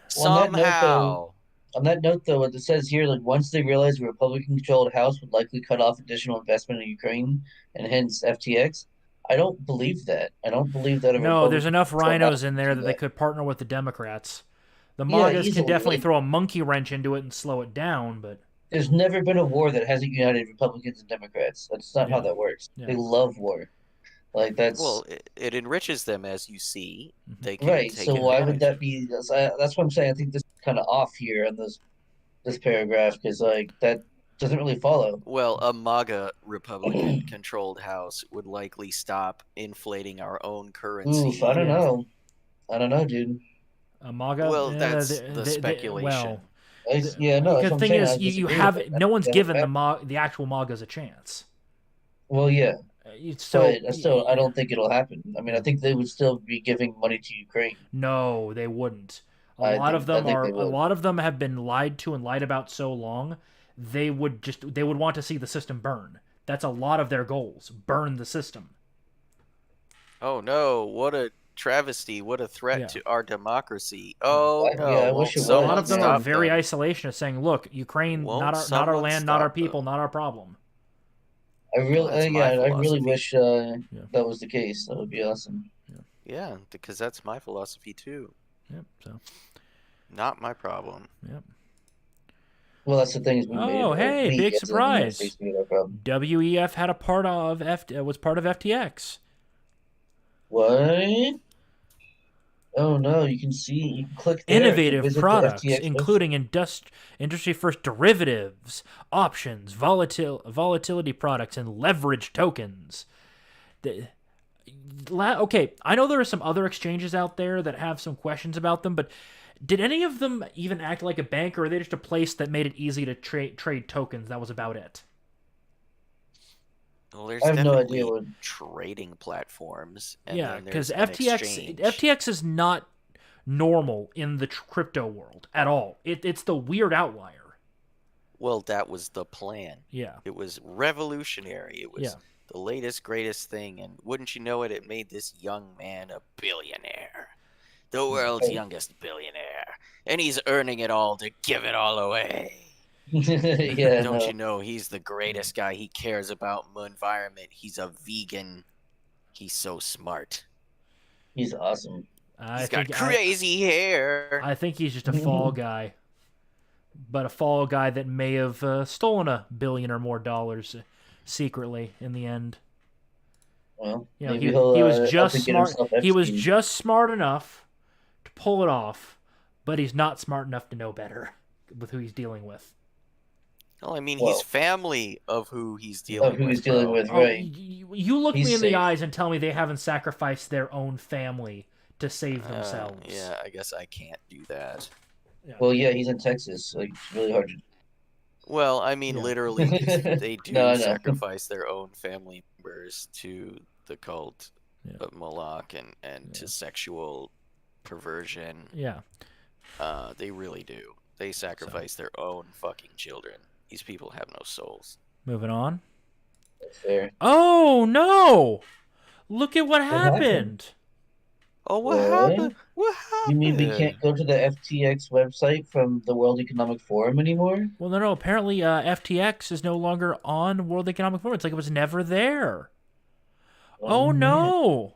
Somehow. on that note though, what it says here, like once they realized the Republican-controlled House would likely cut off additional investment in Ukraine and hence FTX, I don't believe that. I don't believe that a No, there's enough Republican-controlled House rhinos in would there do that they that. could partner with the Democrats. The Yeah, MAGAs can easily. definitely Like, throw a monkey wrench into it and slow it down, but there's never been a war that hasn't united Republicans and Democrats. That's not how yeah, that works. yeah, They love war. Like that's Well, it enriches them as you see. hmm They can right. take So why would advantage. that be? That's what I'm saying. I think this is kind of off here on this paragraph because like that doesn't really follow. Well, a MAGA Republican controlled House would likely stop inflating our own Oof, I currency. don't yeah. know. I don't know, dude. A MAGA. Well, that's the Well, speculation. Yeah, no, that's because what the I'm thing saying. I is, you disagree with have it. no one's That never given happened. the actual MAGAs a chance. Well, yeah, So but still, I don't think it'll happen. I mean, I yeah. think they would still be giving money to Ukraine. No, they wouldn't. I think they A would. lot of them have been lied to and lied about so long, they would want to see the system burn. That's a lot of their goals. Burn the system. Oh no, what a travesty. What a threat Yeah. to our democracy. Oh Yeah, no, I won't wish it A was. lot of them are stop very them. isolationist, saying, "Look, Ukraine, Won't not our someone land, not our stop people, them? not our problem." Well, that's my I really philosophy. wish Yeah. that was the case. That would be awesome. Yeah, because that's my philosophy too. Yep. So. Not my problem. Yep. Well, that's the thing is we made it, Oh, or hey, we big as in the United surprise! States made our problem. WEF had a part of was part of FTX. What? Oh no, you can see, you can click there to Innovative visit the products, FTX website. including industry first derivatives, options, volatility products, and leverage tokens. Okay, I know there are some other exchanges out there that have some questions about them, but did any of them even act like a bank, or are they just a place that made it easy to trade tokens? That was about it. Well, I there's have no idea definitely what. trading platforms, and Yeah, then because there's an exchange. FTX is not normal in the crypto world at all. It's the weird outlier. Well, that was the plan. Yeah, It was revolutionary. It yeah, was the latest, greatest thing, and wouldn't you know it, it made this young man a billionaire. The world's youngest billionaire. And he's earning it all to give it all away. Yeah, Don't no, you know he's the greatest guy? He cares about the environment. He's a vegan. He's so smart. he's awesome. I He's got think crazy hair. I think he's just a fall guy, but a fall guy that may have stolen $1 billion or more secretly in the end. Well, You know, maybe he he'll he was up just and get smart. himself He was Epstein. just smart enough to pull it off, but he's not smart enough to know better with who he's dealing with. Well, I mean, Well, he's family of who he's of dealing who he's with, dealing bro. with, Oh, right? you look me He's in the safe. eyes and tell me they haven't sacrificed their own family to save themselves. Yeah, I guess I can't do that. Well, yeah, he's in Texas, like it's really hard to. Well, I mean, Yeah. literally, they No, do I know. sacrifice their own family members to the cult Yeah. of Moloch and to sexual perversion. Yeah. They really do. They sacrifice their own fucking children. These people have no souls. Moving on. That's fair. Oh no! Look at what happened? happened. Oh, what What? happened? What You mean we happened? can't go to the FTX website from the World Economic Forum anymore? Well, no. Apparently, FTX is no longer on World Economic Forum. It's like it was never there. Oh man. no!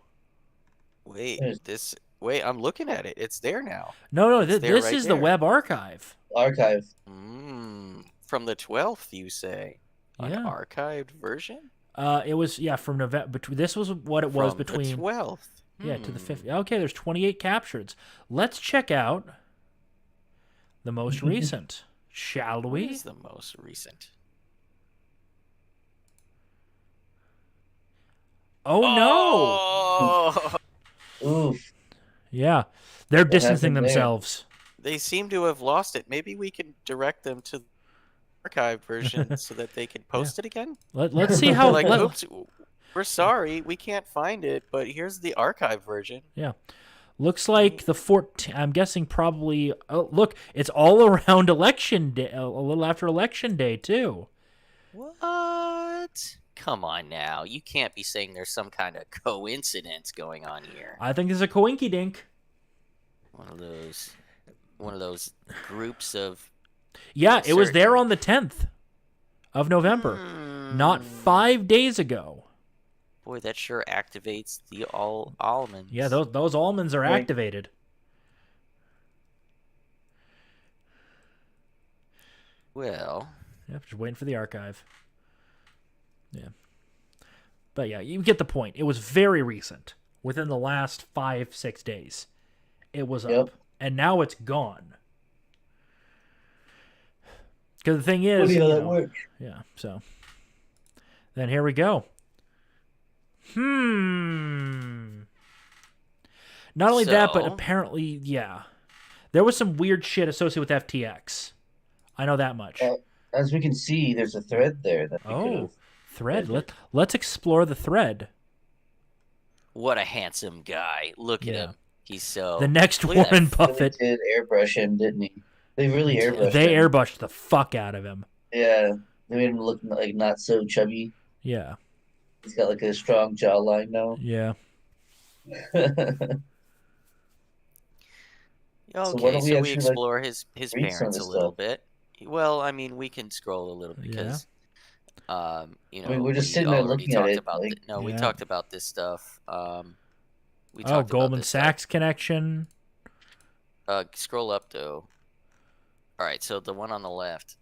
Wait, There's I'm looking at it. It's there now. No. It's there This right is the there. web archive. archive. From the 12th, you say? An Yeah. archived version? It was from November. Between this was what it was From between the 12th. to the 5th. Okay, there's 28 captures. Let's check out the most recent, shall What we? is the most recent? Oh no! Oh! Oof. Yeah, they're distancing happened there? themselves. They seem to have lost it. Maybe we can direct them to the archived version so that they can post it again? Let's see how. Like, oops, we're sorry, we can't find it, but here's the archive version. Yeah. Looks like the 14. I'm guessing probably. Oh, look, it's all around election day. A little after election day too. What? Come on now. You can't be saying there's some kind of coincidence going on here. I think there's a coinky dink. One of those groups of Yeah, it was there certain- on the 10th of November, not 5 days ago. Boy, that sure activates the almonds. Yeah, those almonds are Right. activated. Well, Yeah, just waiting for the archive. Yeah. But yeah, you get the point. It was very recent. Within the last 5-6 days, it was Yep. up. And now it's gone. Because the thing is, Funny how you that know, works. yeah, so. Then here we go. Not only that, but So? apparently, yeah. There was some weird shit associated with FTX. I know that much. As we can see, there's a thread there that we could Oh, have. thread. Let's explore the thread. what a handsome guy. Look at Yeah. him. He's so... The next Look at that Warren Really Buffett. did airbrush him, didn't he? They really airbrushed They him. airbrushed the fuck out of him. Yeah, they made him look like not so chubby. Yeah. He's got like a strong jawline now. Yeah. So why Okay, don't we so we actually like explore his read some of parents a this little stuff? bit. Well, I mean, we can scroll a little Yeah. because I mean, we're just we sitting there already looking at talked it, about like, no, we Yeah. talked about this stuff. We Oh, talked about Goldman this stuff. Sachs connection. Scroll up though. All right, so the one on the left,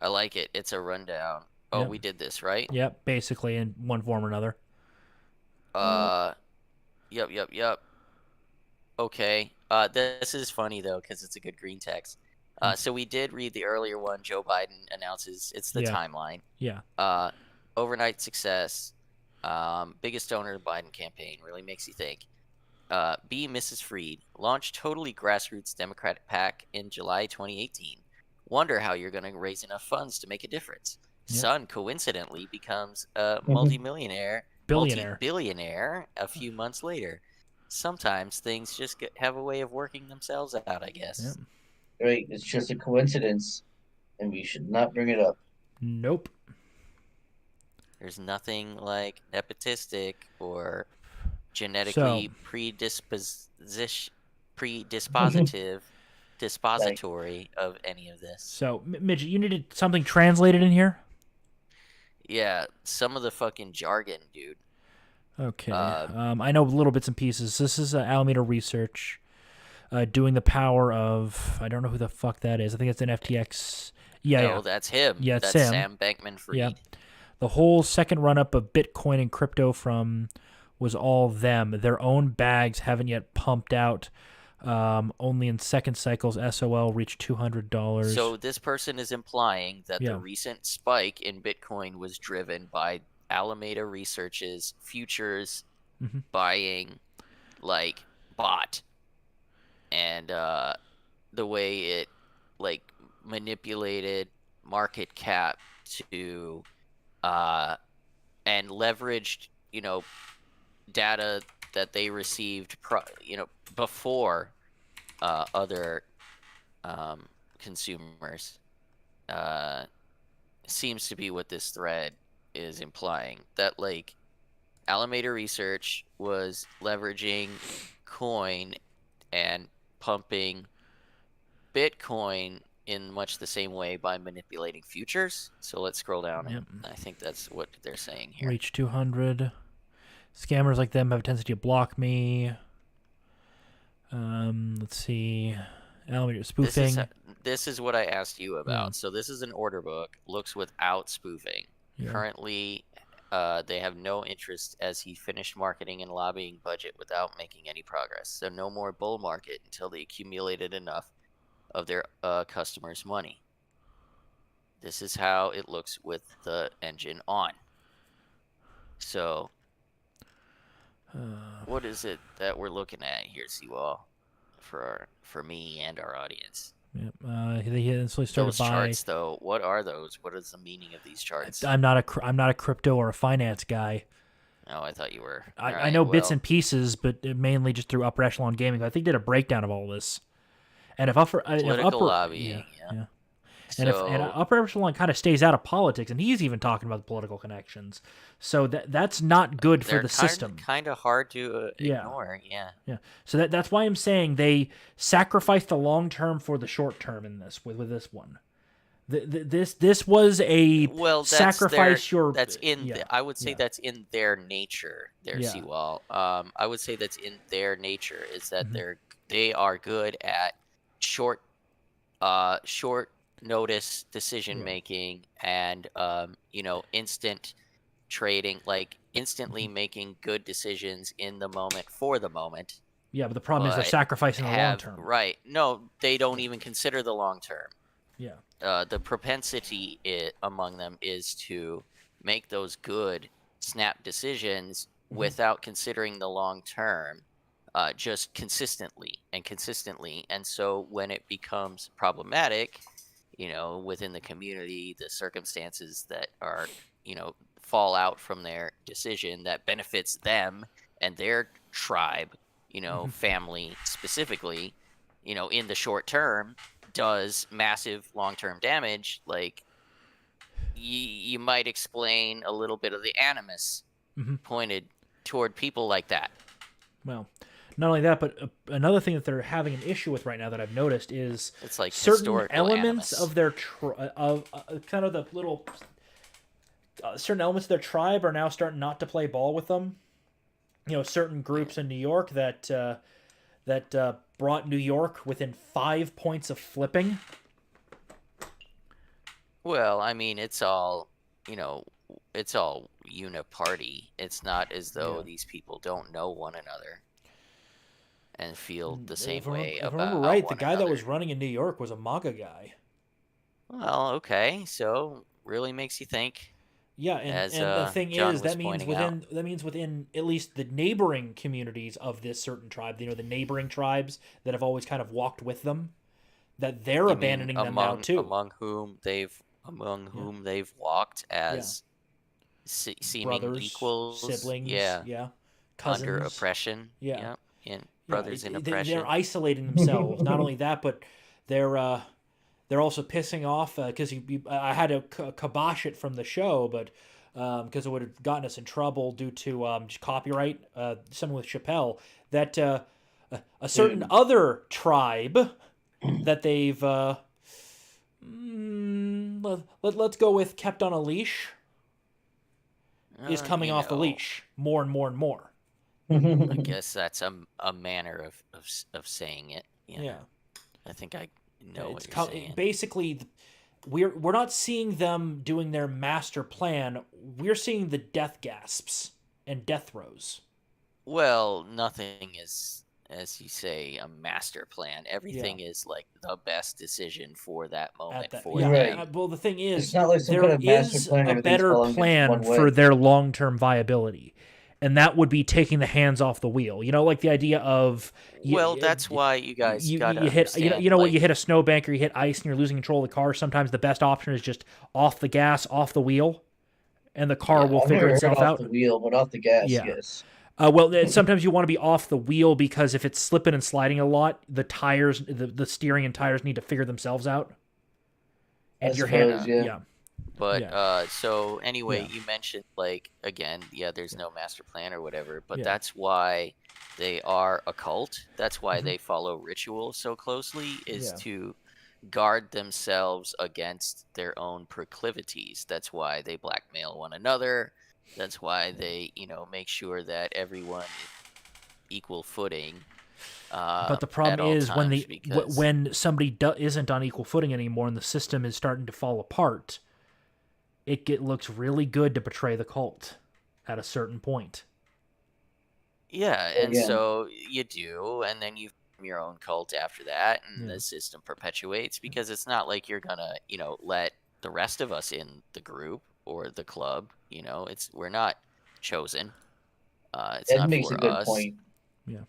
I like it. It's a rundown. Oh, Yep. we did this, right? Yep. Basically, in one form or another. uh, Uh, yep. Okay. This is funny though because it's a good green text. So we did read the earlier one. Joe Biden announces it's the Yeah. timeline. Yeah. Uh, overnight success. Biggest donor of the Biden campaign. Really makes you think. B. Mrs. Freed launched totally grassroots Democratic PAC in July 2018. Wonder how you're going to raise enough funds to make a difference. Yep. Son coincidentally becomes a Billionaire. multi-billionaire a few months later. Sometimes things just have a way of working themselves out, I guess. Yep. right, it's just a coincidence, and we should not bring it up. Nope. There's nothing like nepotistic or So, genetically predispositive, dispository of any of this. so Midget, you needed something translated in here. Yeah, some of the fucking jargon, dude. Okay. I know little bits and pieces. This is Alameda Research doing the power of. I don't know who the fuck that is. I think it's an FTX. Yeah, No, yeah. that's him. Yeah, it's that's him. Sam Bankman-Fried. Yeah. The whole second run up of Bitcoin and crypto from was all them. Their own bags haven't yet pumped out. Only in second cycles, SOL reached $200. So this person is implying that Yeah. the recent spike in Bitcoin was driven by Alameda Research's futures Mhm. buying, like, bot, and the way it like manipulated market cap to and leveraged data that they received before other consumers seems to be what this thread is implying, that like Alameda Research was leveraging coin and pumping Bitcoin in much the same way by manipulating futures. So let's scroll down, Yep. and I think that's what they're saying here. Reach 200. Scammers like them have a tendency to block me. Let's see. Alameda spoofing. This is what I asked you about. So this is an order book, looks without spoofing. Yeah. Currently, they have no interest as he finished marketing and lobbying budget without making any progress. So no more bull market until they accumulated enough of their customers' money. This is how it looks with the engine on. So what is it that we're looking at here, Seawall, for me and our audience? Yep. He instantly started Those by. charts, though, what are those? What is the meaning of these charts? I'm not a crypto or a finance guy. Oh, I thought you were. I know bits and pieces, but mainly just through Upper Echelon Gaming. I think did a breakdown of all this. And if political lobbying, yeah. And and Upper Echelon kind of stays out of politics, and he's even talking about the political connections. So that's not good for the system. Kind of hard to ignore, yeah. Yeah. So that's why I'm saying they sacrifice the long term for the short term in this with this one. This was a sacrifice. I would say that's in their nature. Seawall. I would say that's in their nature is that they are good at short notice decision making and instant trading, like instantly making good decisions in the moment for the moment. Yeah, but the problem is they're sacrificing the long term. Right. No, they don't even consider the long term. Yeah. The propensity among them is to make those good snap decisions without considering the long term, just consistently. And so when it becomes problematic, within the community, the circumstances that are, fall out from their decision that benefits them and their tribe, family specifically, in the short term, does massive long-term damage. Like you might explain a little bit of the animus pointed toward people like that. Well, Not only that, but another thing that they're having an issue with right now that I've noticed is It's like certain historical elements animus. of their kind of the little certain elements of their tribe are now starting not to play ball with them. Certain groups in New York that brought New York within 5 points of flipping. Well, I mean, it's all it's all uniparty. It's not as though these people don't know one another and feel the same way If I remember about right, the one guy that was another. running in New York was a MAGA guy. Well, okay, so really makes you think, Yeah, as and the thing John is was pointing out. that means within at least the neighboring communities of this certain tribe, the neighboring tribes that have always kind of walked with them, that they're You mean abandoning them now too. among Yeah, whom they've walked yeah, as seeming brothers, equals, siblings, yeah, yeah, under cousins, oppression, yeah, yeah, and yeah. brothers in They're oppression. isolating themselves. Not only that, but they're they're also pissing off because I had to kibosh it from the show, but because it would have gotten us in trouble due to just copyright, something with Chappelle, that a certain Dude. other tribe that they've let's go with kept on a leash is coming You off the know, leash more and more and more. I guess that's a manner of saying it. Yeah, I think I know what it's you're saying. basically we're not seeing them doing their master plan. We're seeing the death gasps and death throes. Well, nothing is, as you say, a master plan. Yeah, Everything is like the best decision for that at moment, that. for Yeah, the Right. night. well, the thing It's is, not like some kind there of master is plan. a Everything's better falling into plan one for way. their long-term viability, and that would be taking the hands off the wheel. Like the idea of Well, that's why you guys gotta you hit understand, what you like, hit a snowbank or you hit ice and you're losing control of the car. Sometimes the best option is just off the gas, off the wheel, and the car yeah, will I've figure never heard itself off out. the wheel, but off the gas, Yeah. yes. Well, sometimes you want to be off the wheel because if it's slipping and sliding a lot, the tires, the steering and tires need to figure themselves out. I And your hand, suppose, yeah. yeah. yeah, But yeah, so anyway, yeah, you mentioned, like, again, yeah, there's no master plan or whatever, but yeah. that's why they are a cult. That's why Mhm. they follow ritual so closely, is Yeah. to guard themselves against their own proclivities. That's why they blackmail one another. That's why they, make sure that everyone is equal footing But the at problem all is when times, because when somebody isn't on equal footing anymore and the system is starting to fall apart, looks really good to portray the cult at a certain point. yeah, Well, and yeah. so you do, and then you form your own cult after that, and Yeah. the system perpetuates, because it's not like you're gonna, let the rest of us in the group or the club. We're not chosen. It's Ed not makes a for good us. point. Yeah.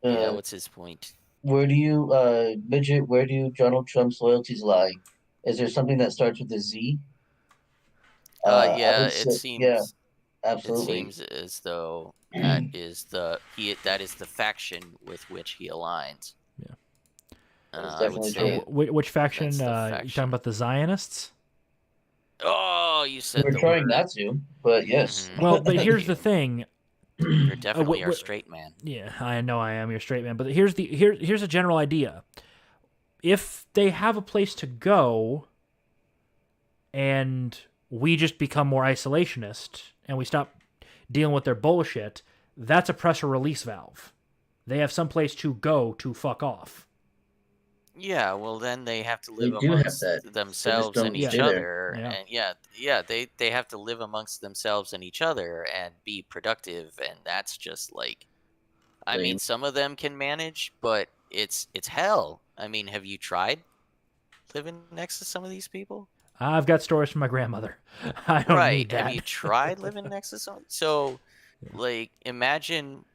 Yeah, Uh, what's his point? Midget, where do Donald Trump's loyalties lie? Is there something that starts with a Z? I Yeah, would say, yeah, it absolutely. seems as though that is the faction with which he aligns. Yeah. That is I would definitely true. say Which faction? that's the You talking faction. about the Zionists? Oh, you said We're the trying word. not to, but yes. Hmm. Well, but here's the You, thing. you're definitely our straight man. Yeah, I know I am your straight man, but here's a general idea. If they have a place to go, and we just become more isolationist and we stop dealing with their bullshit, that's a pressure release valve. They have some place to go to fuck off. Yeah, well, then they have to They live do have amongst that. They just themselves and don't Yeah, each stay there. other, yeah. and yeah, they have to live amongst themselves and each other and be productive, and that's just like, I mean, Lame. some of them can manage, but it's hell. I mean, have you tried living next to some of these people? I've got stories from my grandmother. I don't Right. need Have that. you tried living next to someone? So, like, imagine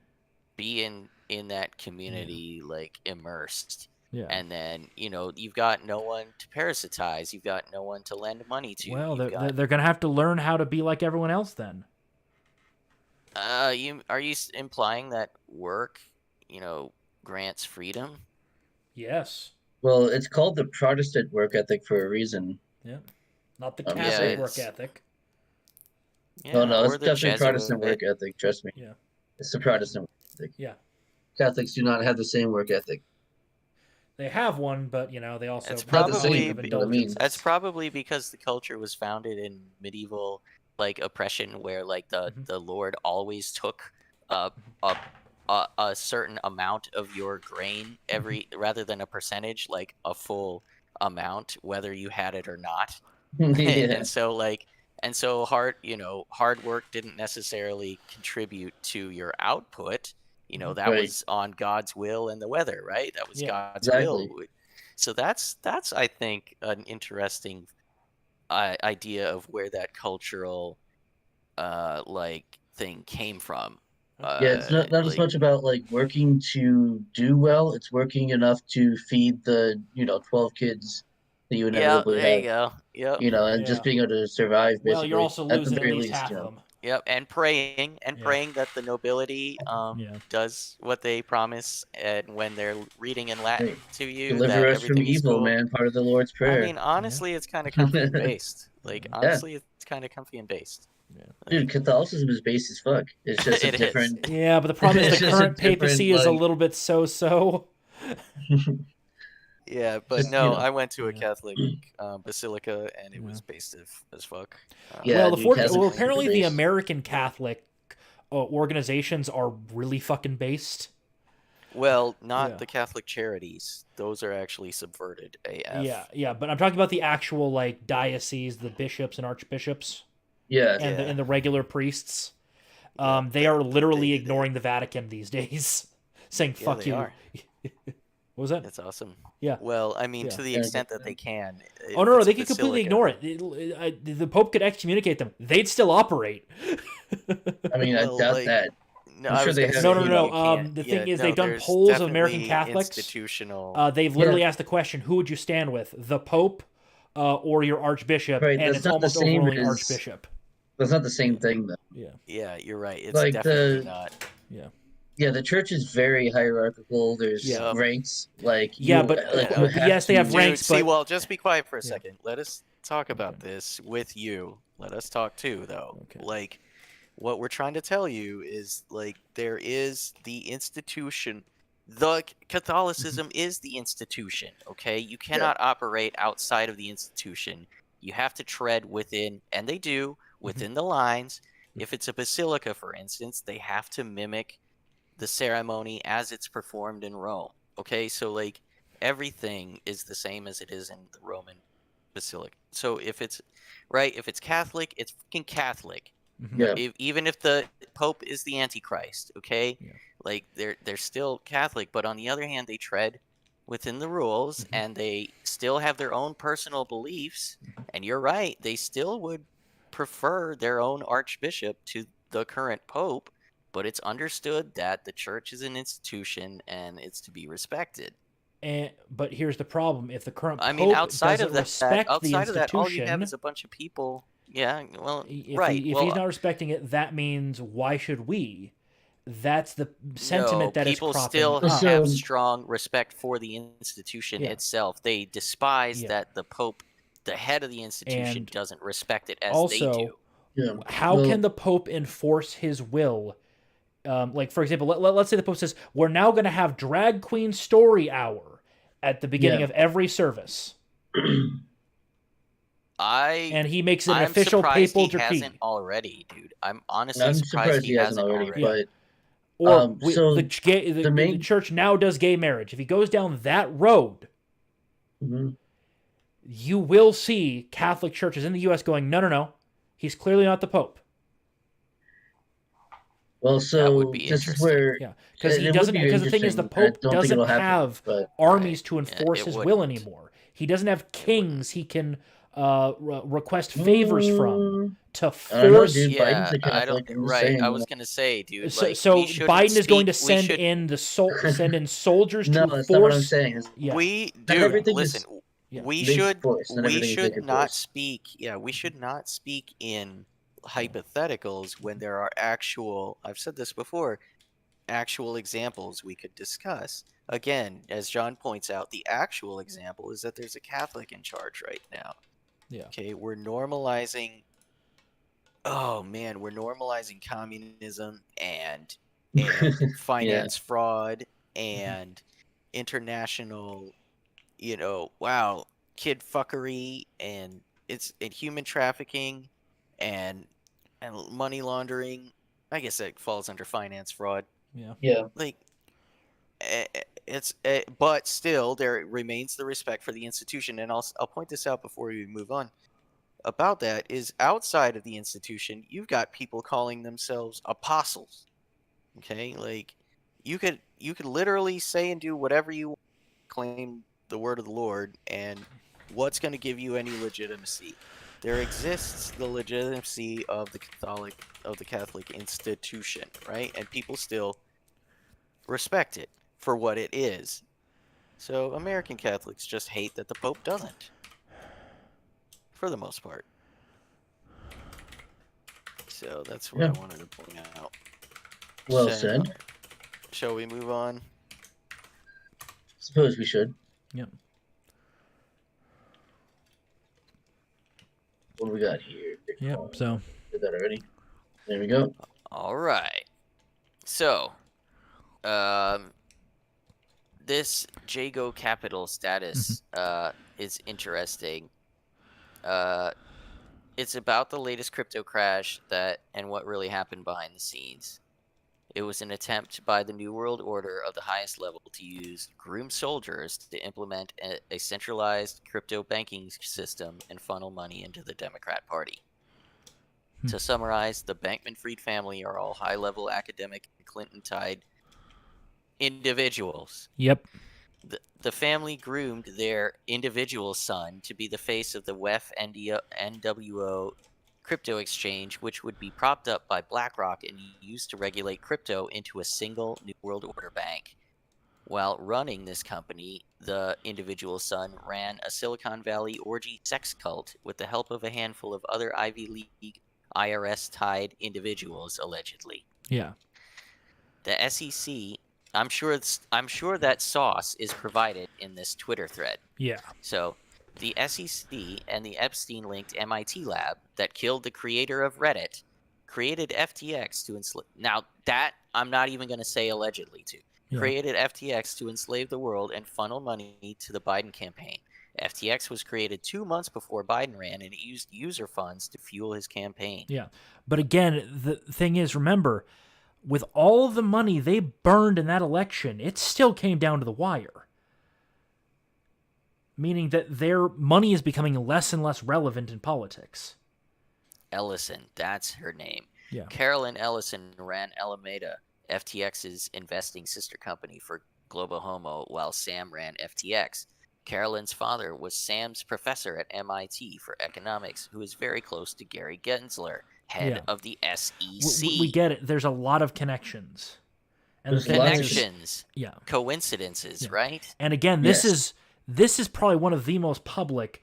being in that community, like, immersed. Yeah. And then, you've got no one to parasitize. You've got no one to lend money to. Well, You've got, they're gonna have to learn how to be like everyone else then. are you implying that work, grants freedom? Yes. Well, it's called the Protestant work ethic for a reason. Yeah. Not the I'm just Yeah, Catholic saying. work ethic. No, yeah, no, or it's the definitely Protestant Jesuit. work ethic. Trust me, Yeah. it's the Protestant work ethic. Yeah. Catholics do not have the same work ethic. They have one, but they also It's have Not the the same, element probably of you know what I mean? that's indulgences. probably because the culture was founded in medieval oppression, where the Lord always took a a a certain amount of your grain every rather than a percentage, like a full amount, whether you had it or not. Yeah, and so hard work didn't necessarily contribute to your output. That right, was on God's will and the weather, right? That was Yeah. God's will. exactly. So that's I think an interesting idea of where that cultural thing came from. Yeah, it's not as Like, much about like working to do well. It's working enough to feed the 12 kids that you yeah, inevitably there you have. go. Yep. And just Yeah. being able to survive Well, you're basically also at the losing at very least least. half of them. Yep, and praying Yeah. that the nobility Yeah. does what they promise, and when they're reading in Latin Right. to you, Deliver that us from everything is evil, cool. man. Part of the Lord's I Prayer. mean, honestly, it's kind of comfy and based. Like, Yeah, honestly, it's kind of comfy and based. dude, Like, Catholicism is base as fuck. It's just a it is. different. Yeah, but the problem is It's the just a current different papacy is a like. little bit so. Yeah, but Just no, I went to a Yeah. Catholic basilica, and it Yeah. was based as fuck. Yeah, Well, dude, Catholics are super apparently the base. American Catholic organizations are really fucking based. Well, not Yeah. the Catholic charities. Those are actually subverted Yeah, AF. yeah, but I'm talking about the actual like dioceses, the bishops and archbishops, Yeah, and Yeah, the regular priests. yeah, They are literally they, ignoring the Vatican these days, saying yeah, "fuck they you." are. What was that? It's awesome. Yeah, Well, I mean, yeah. to the yeah, extent that they can. Oh If no, no, it's a they could completely ignore basilica, it. The Pope could excommunicate them; they'd still operate. I mean, I well, doubt like, that. no, I'm I sure was they gonna have No, it, no, say no, you no. can't. The thing Yeah, is, they've no, done there's polls of American definitely Catholics. institutional. They've Yeah, literally asked the question, "Who would you stand with, the Pope or your Archbishop?" right. And That's it's not the almost same overwhelmingly as. Archbishop. That's not the Yeah, same thing though. Yeah, yeah, you're right. It's Like definitely the not. yeah, Yeah, the church is very hierarchical. There's yeah, Yep. ranks. Like yeah. you But like you have yes, they have to. Dude, ranks, see, but well, just be quiet for a yeah. second. Let us talk Okay, about this with you. Let us talk too, though. okay. Like, what we're trying to tell you is, like, there is the institution. Catholicism is the institution, okay? You Yeah. cannot operate outside of the institution. You have to tread within, and they do, Mhm. within the lines. If it's a basilica, for instance, they have to mimic the ceremony as it's performed in Rome. Okay, so like everything is the same as it is in the Roman basilica. So if it's Catholic, it's fucking Catholic. Mhm. Yeah. Even if the Pope is the Antichrist, okay, Yeah. like they're still Catholic. But on the other hand, they tread within the rules, Mhm. and they still have their own personal beliefs. And you're right, they still would prefer their own archbishop to the current pope, but it's understood that the church is an institution and it's to be respected. But here's the problem: if the current I mean, Pope doesn't respect the outside of that, all you have institution, is a bunch of people. Yeah, well, if right. he's Well, not respecting it, that means why should we? That's the no, sentiment that is people cropping still up. have So strong respect for the institution Yeah, itself. They despise yeah, that the Pope, the head of the institution, and doesn't respect it as they also, do. yeah. how can Well, the Pope enforce his will? Like, for example, let's say the Pope says, we're now going to have drag queen story hour at the beginning yeah. of every service. I And he makes it an I'm official surprised papal he hasn't decree. already, dude. I'm honestly I'm surprised surprised he he hasn't hasn't already, Yeah. already. but Or so the the main. church now does gay marriage. If he goes down that road, Mhm. you will see Catholic churches in the U.S. going, no, no, no. He's clearly not the Pope. Well, That would so be this is interesting. where Yeah, because he it would doesn't. be Because the thing is, the interesting. I Pope don't think doesn't it'll happen, have but armies to Yeah, enforce it his will wouldn't. anymore. He doesn't have It kings wouldn't. he can request favors from mm, to I don't know, force. dude. Biden's Yeah, a I don't. Catholic. I'm just Right, saying, I was gonna say, dude, So, like we so shouldn't Biden is going to speak. We send should. in send in soldiers no, to that's not what I'm force. saying. Yeah, Not Dude, yeah, everything listen. is yeah. made to force. Not We everything is made should to not force. speak. Yeah, we should not speak in Yeah. hypotheticals when there are actual. I've said this before. Actual examples we could discuss. Again, as John points out, the actual example is that there's a Catholic in charge right now. Yeah. Okay, we're normalizing. Oh man, we're normalizing communism and and Yeah. finance fraud and international, wow, kid fuckery and human trafficking and money laundering. I guess that falls under finance fraud. Yeah. Yeah. Like but still there remains the respect for the institution, and I'll point this out before we move on. About that is outside of the institution, you've got people calling themselves apostles. Okay, like you could literally say and do whatever you want, claim the word of the Lord, and what's going to give you any legitimacy? There exists the legitimacy of the Catholic institution, right? And people still respect it for what it is. So American Catholics just hate that the Pope doesn't, for the most part. So that's what Yeah. I wanted to point out. Well So, said. shall we move on? Suppose we should. Yep. What do we got here? Yep. So Did that already? There we go. All right. So, this Jago Capital status is interesting. It's about the latest crypto crash and what really happened behind the scenes. It was an attempt by the New World Order of the highest level to use groomed soldiers to implement a centralized crypto banking system and funnel money into the Democrat Party. To summarize, the Bankman-Fried family are all high-level academic and Clinton-tied individuals. yep. The family groomed their individual son to be the face of the WEF NWO crypto exchange, which would be propped up by BlackRock and used to regulate crypto into a single New World Order bank. While running this company, the individual son ran a Silicon Valley orgy sex cult with the help of a handful of other Ivy League IRS-tied individuals, allegedly. Yeah. The SEC, I'm sure that sauce is provided in this Twitter thread. Yeah. So, the SEC and the Epstein-linked MIT lab that killed the creator of Reddit created FTX to enslave. Now, that I'm not even going to say allegedly to. Yeah. Created FTX to enslave the world and funnel money to the Biden campaign. FTX was created 2 months before Biden ran, and it used user funds to fuel his campaign. Yeah. But again, the thing is, remember, with all the money they burned in that election, it still came down to the wire. Meaning that their money is becoming less and less relevant in politics. Ellison, that's her name. Yeah. Carolyn Ellison ran Alameda, FTX's investing sister company for Global Homo, while Sam ran FTX. Carolyn's father was Sam's professor at MIT for economics, who is very close to Gary Gensler, head of the SEC. We get it. There's a lot of connections. And There's the thing is- Connections. yeah. Coincidences, right? And again, this is probably one of the most public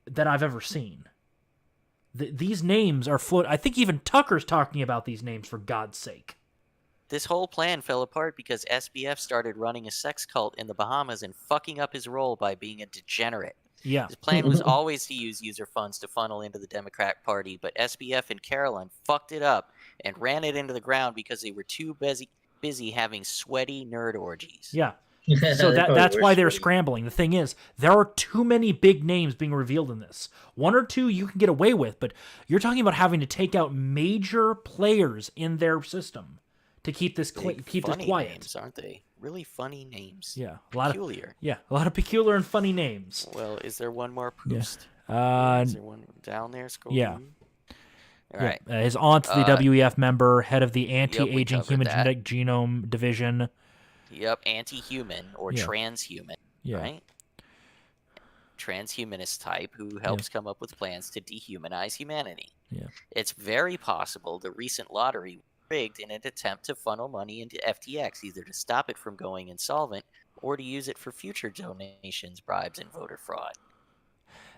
that I've ever seen. These names are float. I think even Tucker's talking about these names, for God's sake. This whole plan fell apart because SBF started running a sex cult in the Bahamas and fucking up his role by being a degenerate. Yeah. His plan was always to use user funds to funnel into the Democrat Party, but SBF and Carolyn fucked it up and ran it into the ground because they were too busy having sweaty nerd orgies. Yeah. So that's why they're scrambling. The thing is, there are too many big names being revealed in this. One or two you can get away with, but you're talking about having to take out major players in their system to keep this quiet. Names, aren't they? Really funny names. Yeah, Peculiar. a lot of peculiar and funny names. Well, is there one more post? Is there one down there? Scroll. Yeah. All right. His aunt's the WEF member, head of the Anti-Aging covered Human that. Genetic Genome Division. Yep, anti-human or transhuman, Yeah. right? Transhumanist type who helps come up with plans to dehumanize humanity. Yeah. It's very possible the recent lottery was rigged in an attempt to funnel money into FTX, either to stop it from going insolvent or to use it for future donations, bribes, and voter fraud.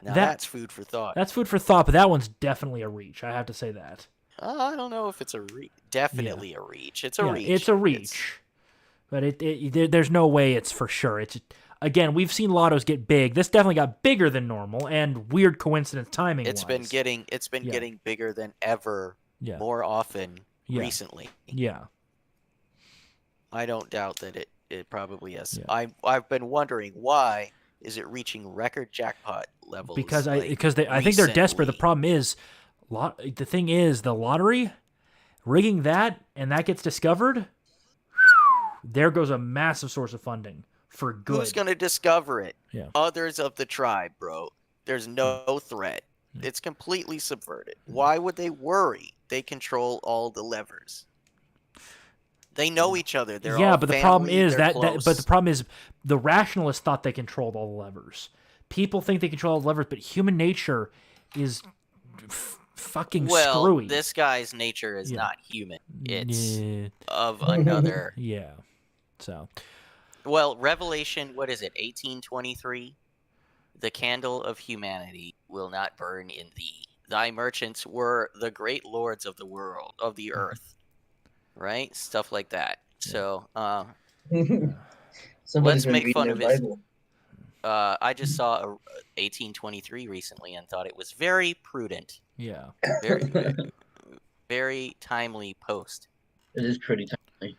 Now that's food for thought. That's food for thought, but that one's definitely a reach. I have to say that. I don't know if it's a definitely a reach. It's a reach. It's a reach. But there's no way it's for sure. It's again, we've seen lottos get big. This definitely got bigger than normal, and weird coincidence timing. It's been getting bigger than ever. More often recently. Yeah. I don't doubt that it probably is. Yeah. I've been wondering, why is it reaching record jackpot levels? Because I recently? think they're desperate. The problem is, the thing is, the lottery rigging that, and that gets discovered. There goes a massive source of funding for good. Who's gonna discover it? Yeah. Others of the tribe, bro. There's no threat. It's completely subverted. Why would they worry? They control all the levers. They know each other. They're all but the problem family, is they're but the close. problem is the rationalists thought they controlled all the levers. People think they control all the levers, but human nature is fucking screwy. This guy's nature is not human. It's Yeah. of another. Yeah. So. Well, Revelation, what is it? 18:23. The candle of humanity will not burn in thee. Thy merchants were the great lords of the world, of the earth. Right? Stuff like that. So, Somebody's let's been make reading fun their of his. Bible. I just saw 1823 recently and thought it was very prudent. Yeah. Very, very timely post. It is pretty timely.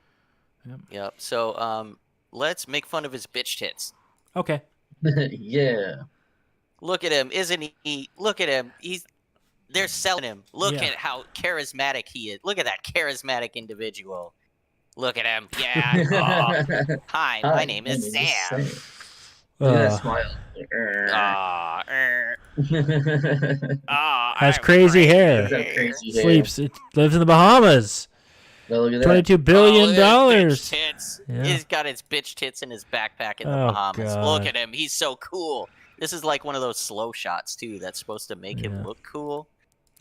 Yep. So, let's make fun of his bitch tits. Okay. Yeah. Look at him, isn't he? Look at him. They're selling him. Look Yeah. at how charismatic he is. Look at that charismatic individual. Look at him. Yeah. Oh. Hi, my name is Sam. Look at that smile. Has crazy hair. That crazy hair. Sleeps. It lives in the Bahamas. Well, look at that. $22 billion. Bitch tits. Yeah. He's got his bitch tits in his backpack in the Oh, Bahamas. God. Look at him. He's so cool. This is like one of those slow shots, too, that's supposed to make him Yeah. look cool.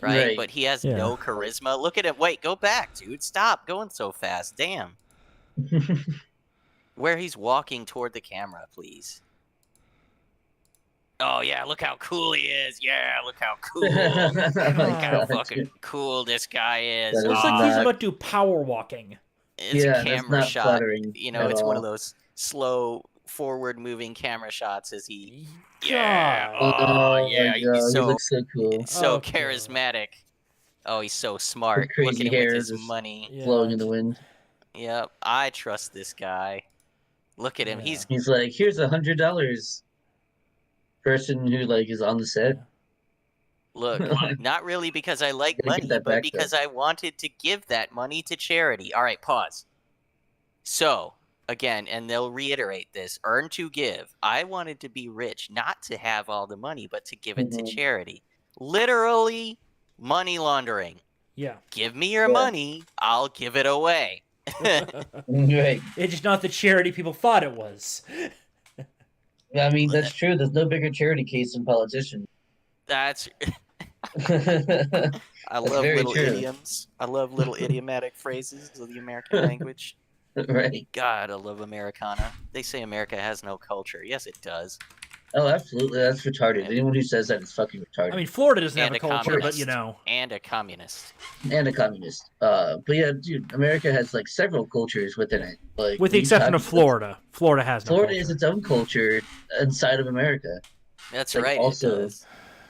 Right? But he has no charisma. Look at him. Wait, go back, dude. Stop going so fast. Damn. Where he's walking toward the camera, please. Oh, yeah, look how cool he is. Yeah, look how cool. Look how fucking cool this guy is. That is Looks like not- he's about to do power walking. It's Yeah, a that's camera not shot. flattering You know, at it's one all. of those slow, forward-moving camera shots as he... God. Yeah. Oh, Oh, yeah. my He's God, he so, looks so cool. so Oh, God. charismatic. Oh, he's so smart. His crazy Look at him hair with his just- money. Yeah. Flowing in the wind. Yep, I trust this guy. Look at him. Yeah. He's He's like, here's $100. Person who like is on the set. look, not really because I like Gotta get money, that but back, because I wanted to give that money to charity. All right, pause. So, again, and they'll reiterate this, earn to give. I wanted to be rich, not to have all the money, but to give it to Mhm. charity. Literally money laundering. Yeah. Give me your Yeah. money, I'll give it away. Right. It's just not the charity people thought it was. I mean, that's true. There's no bigger charity case than politicians. That's Right. I love very little true. idioms. I love little idiomatic phrases of the American language. God, I love Americana. They say America has no culture. Yes, it does. Oh, absolutely. That's retarded. And- Anyone who says that is fucking retarded. I mean, Florida doesn't have And a a culture, but you communist. know. And a communist. And a communist. But yeah, dude, America has like several cultures within it. Like With the we exception of talked- Florida. Florida has no Florida culture. is its own culture inside of America. That's Like, right. also it does.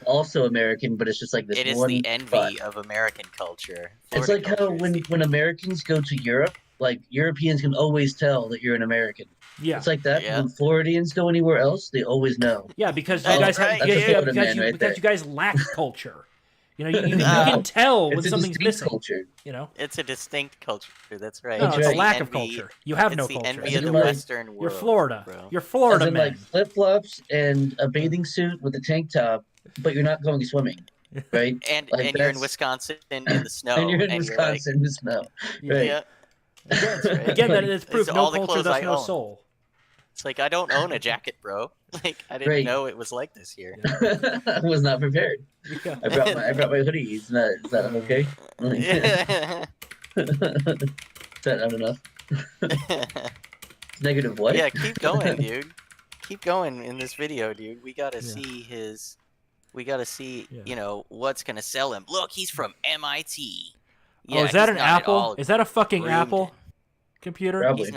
Also American, but it's just like this It is one the envy spot. of American culture. It's Florida like how culture is when Americans go to Europe, like Europeans can always tell that you're an American. Yeah. It's like that. Yeah. When Floridians go anywhere else, they always know. Yeah, because you That's guys right. have, That's a Florida man right because there. you guys lack culture. You know, you No, can tell when It's a something's distinct missing. culture. You know, It's a distinct culture. That's right. no, That's it's a right. lack of Envy- culture. You have It's no the culture. envy As of the in, like, Western world. You're Florida. Bro. You're As Florida in man. like flip flops and a bathing suit with a tank top, but you're not going swimming, right? And Like, and you're in that's- Wisconsin in the snow. and you're in like, Wisconsin in the snow. Right. yeah. Again, That's right. again, that Like, is proof. it's No all the culture, clothes thus I no own. soul. It's like I don't own a jacket, bro. Like I didn't Right. know it was like this here. I was not prepared. Yeah. I brought my hoodie. Is that okay? yeah, Is that not enough? Negative what? keep going, dude. Keep going in this video, dude. We gotta Yeah. see his. We gotta see, Yeah. you know, what's gonna sell him. Look, he's from MIT. Oh, is that he's an not at Apple? all Is that a fucking groomed. Apple computer? Probably.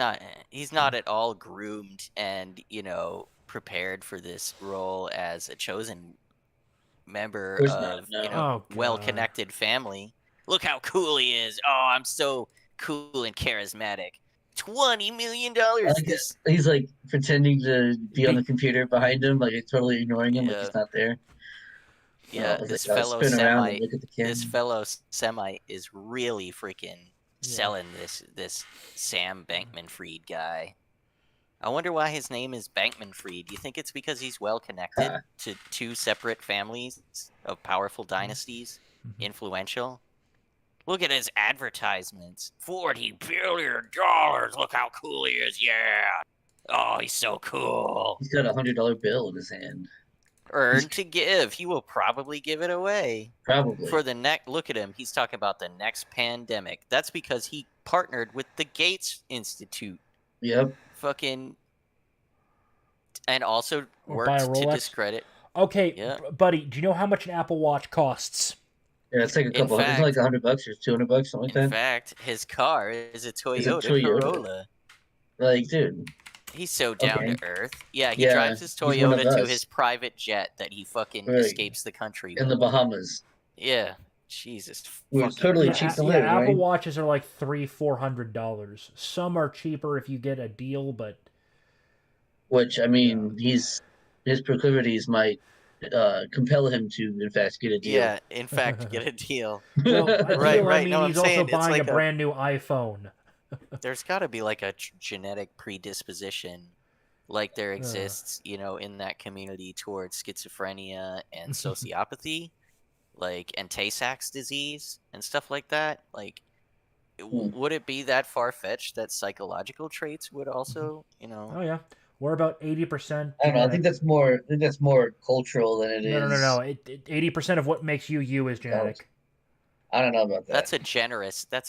He's not at all groomed and, you know, prepared for this role as a chosen member course of, not, no. you know, Oh, God. well-connected family. Look how cool he is. Oh, I'm so cool and charismatic. $20 million. I like it. He's like pretending to be on the computer behind him, like totally ignoring him, like Yeah, he's not there. yeah. It's This like I'll fellow spin around and Semite, look at the this camera. fellow Semite is really freaking Yeah. selling this Sam Bankman-Fried guy. I wonder why his name is Bankman-Fried. Do you think it's because he's well connected to two separate families of powerful dynasties, influential? Look at his advertisements. $40 billion. Look how cool he is. Yeah. Oh, he's so cool. He's got $100 bill in his hand. Earn to give. He will probably give it away. Probably. For the next, look at him. He's talking about the next pandemic. That's because he partnered with the Gates Institute. Yep. Fucking. And also Or buy a worked to Rolex? discredit. Okay, Yeah. buddy, do you know how much an Apple Watch costs? Yeah, it's like a couple. It's like $100 or $200, something like that. In fact, his car is a Toyota, Toyota. Corolla. Like, dude. He's so down Okay. to earth. Yeah, he Yeah, drives his he's one of Toyota to us. his private jet that he fucking Right. escapes the country In with. the Bahamas. Yeah. Jesus. Where it's fucking totally Christ. cheap to live, Apple right? Watches are like $300-$400. Some are cheaper if you get a deal, but Which, I mean, his proclivities might compel him to, in fact, get a deal. Yeah, in fact, get a deal. well, a Right, deal, right. I mean, No, I'm he's also saying it's buying like a brand new iPhone. There's got to be like a genetic predisposition, like there exists, in that community towards schizophrenia and sociopathy, like, and Tay-Sachs disease and stuff like that. Like, would it be that far-fetched that psychological traits would also, Oh yeah, we're about 80%. I don't know. I think that's more cultural than it is. No. 80% of what makes you is genetic. I don't know about that. That's a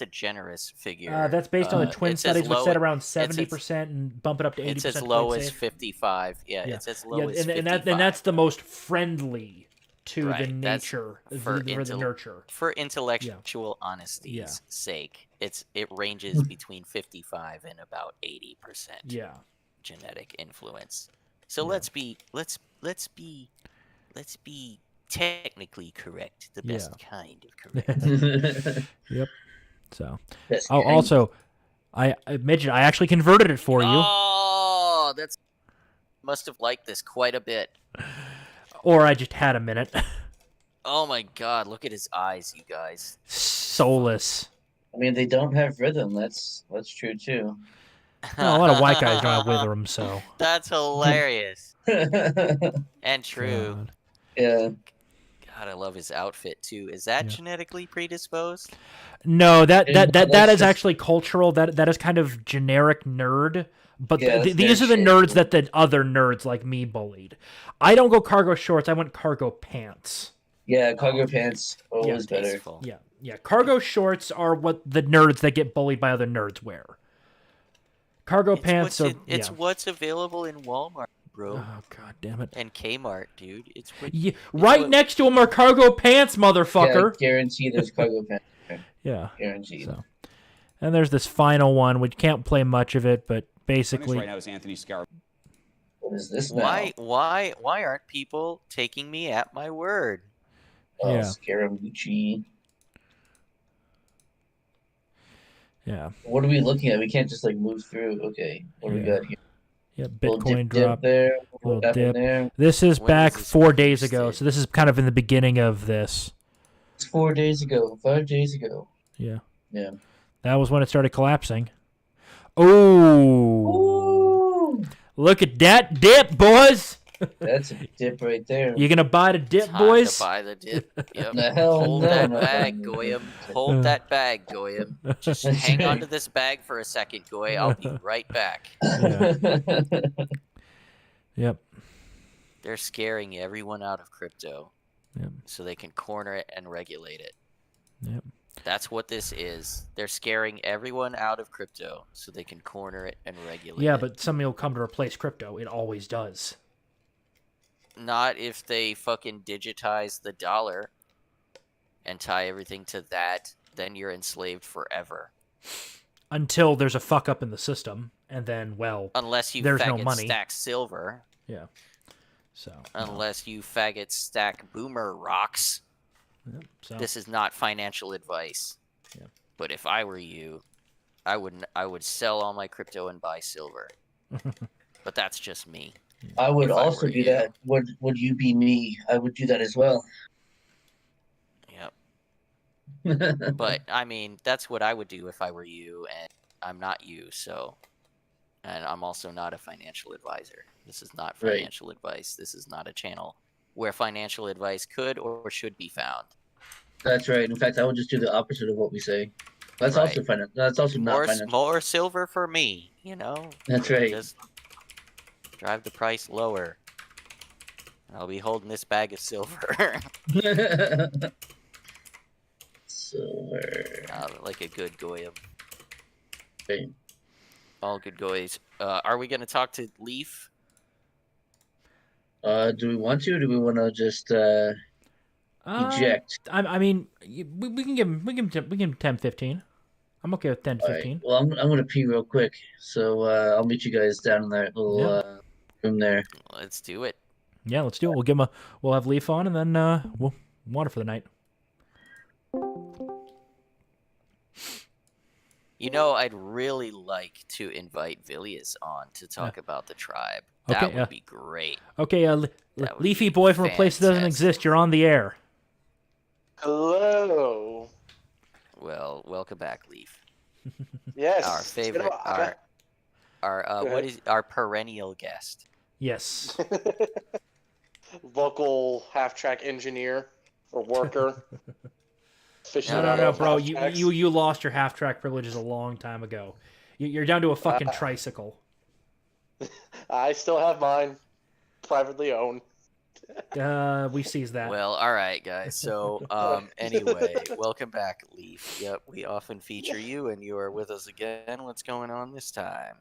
generous figure. That's based on the twin studies, which said around 70% and bump it up to 80%. It's as low as 55. Yeah, it's as low as 55. And that's the most friendly to Right, the that's nature, for the nurture. For intellectual honesty's sake, it ranges between 55 and about 80%. Yeah. Genetic influence. So let's be technically correct, the best kind of correct. Yep. So, Best oh, kind. also, Mijjt, I actually converted it for you. Oh, that's must have liked this quite a bit. Or I just had a minute. Oh my God! Look at his eyes, you guys. Soulless. I mean, they don't have rhythm. That's true too. No, a lot of white guys don't have rhythm, so. That's hilarious and true. God. Yeah. God, I love his outfit too. Is that genetically predisposed? No, that that's is just- actually cultural. That is kind of generic nerd. But Yeah, that's these are their the shit. nerds that the other nerds like me bullied. I don't go cargo shorts. I went cargo pants. Yeah, cargo pants always better. Tasteful. Yeah. Cargo shorts are what the nerds that get bullied by other nerds wear. Cargo pants are. It's what's available in Walmart, bro, Oh God damn it! and Kmart, dude. It's what, Yeah, right next to them are cargo pants, motherfucker. Yeah, guarantee there's cargo pants. Yeah. Guaranteed. So, and there's this final one. We can't play much of it, but basically, right now is Anthony Scar. What is this now? why aren't people taking me at my word? Oh, Yeah. Scaramucci. yeah, What are we looking at? We can't just like move through. Okay, what do we Yeah. got here? yeah. Little Bitcoin dip drop. there. Little Little dip. there. This is When back was this 4 days ago, posted? so this is kind of in the beginning of this. It's 4 days ago. 5 days ago. Yeah. Yeah. That was when it started collapsing. Oh, Ooh, look at that dip, boys! that's a dip right there. You gonna buy the dip, Time boys? to buy the dip. Yep. The hell Hold no, that no, bag, no, no, Goyim. no. Hold that bag, Goyim. Just That's hang on right. to this bag for a second, Goy. I'll be right back. Yep. They're scaring everyone out of crypto Yep. so they can corner it and regulate it. Yep. That's what this is. They're scaring everyone out of crypto so they can corner it and regulate Yeah, it. but something will come to replace crypto. It always does. Not if they fucking digitize the dollar and tie everything to that. Then you're enslaved forever. Until there's a fuck up in the system, and then, well, Unless you There's no faggot money. stack silver. yeah. So. Unless you faggot stack boomer rocks. Yep, so. This is not financial advice. Yeah. But if I were you, I would sell all my crypto and buy silver. But that's just me. I would If I also were do you. that. Would you be me? I would do that as well. Yep. But I mean, that's what I would do if I were you, and I'm not you, so. And I'm also not a financial advisor. This is not Right. financial advice. This is not a channel where financial advice could or should be found. That's right. In fact, I would just do the opposite of what we say. That's Right. also That's also not financial. More silver for me, you know? That's right. Just drive the price lower. I'll be holding this bag of silver. Silver. Like a good goyim. Right. All good goys. Are we going to talk to Leaf? Do we want to? Or do we want to just eject? I mean, we can give him 10, 15. I'm okay with 10 to All right. 15. Well, I'm gonna pee real quick, so I'll meet you guys down in that little room there. Let's do it. Yeah, let's do it. We'll have Leaf on, and then we'll water for the night. You know, I'd really like to invite Villius on to talk about the tribe. That Okay, would be great. Okay, would Leafy be boy from a place that doesn't fantastic. exist. You're on the air. Hello. Well, welcome back, Leaf. Yes. Our favorite, what is our perennial guest? Yes. Local half-track engineer or worker. No, bro. You lost your half-track privileges a long time ago. You're down to a fucking tricycle. I still have mine, privately owned. We seized that. Well, all right, guys. So, anyway, welcome back, Leaf. Yep, we often feature you, and you are with us again. What's going on this time?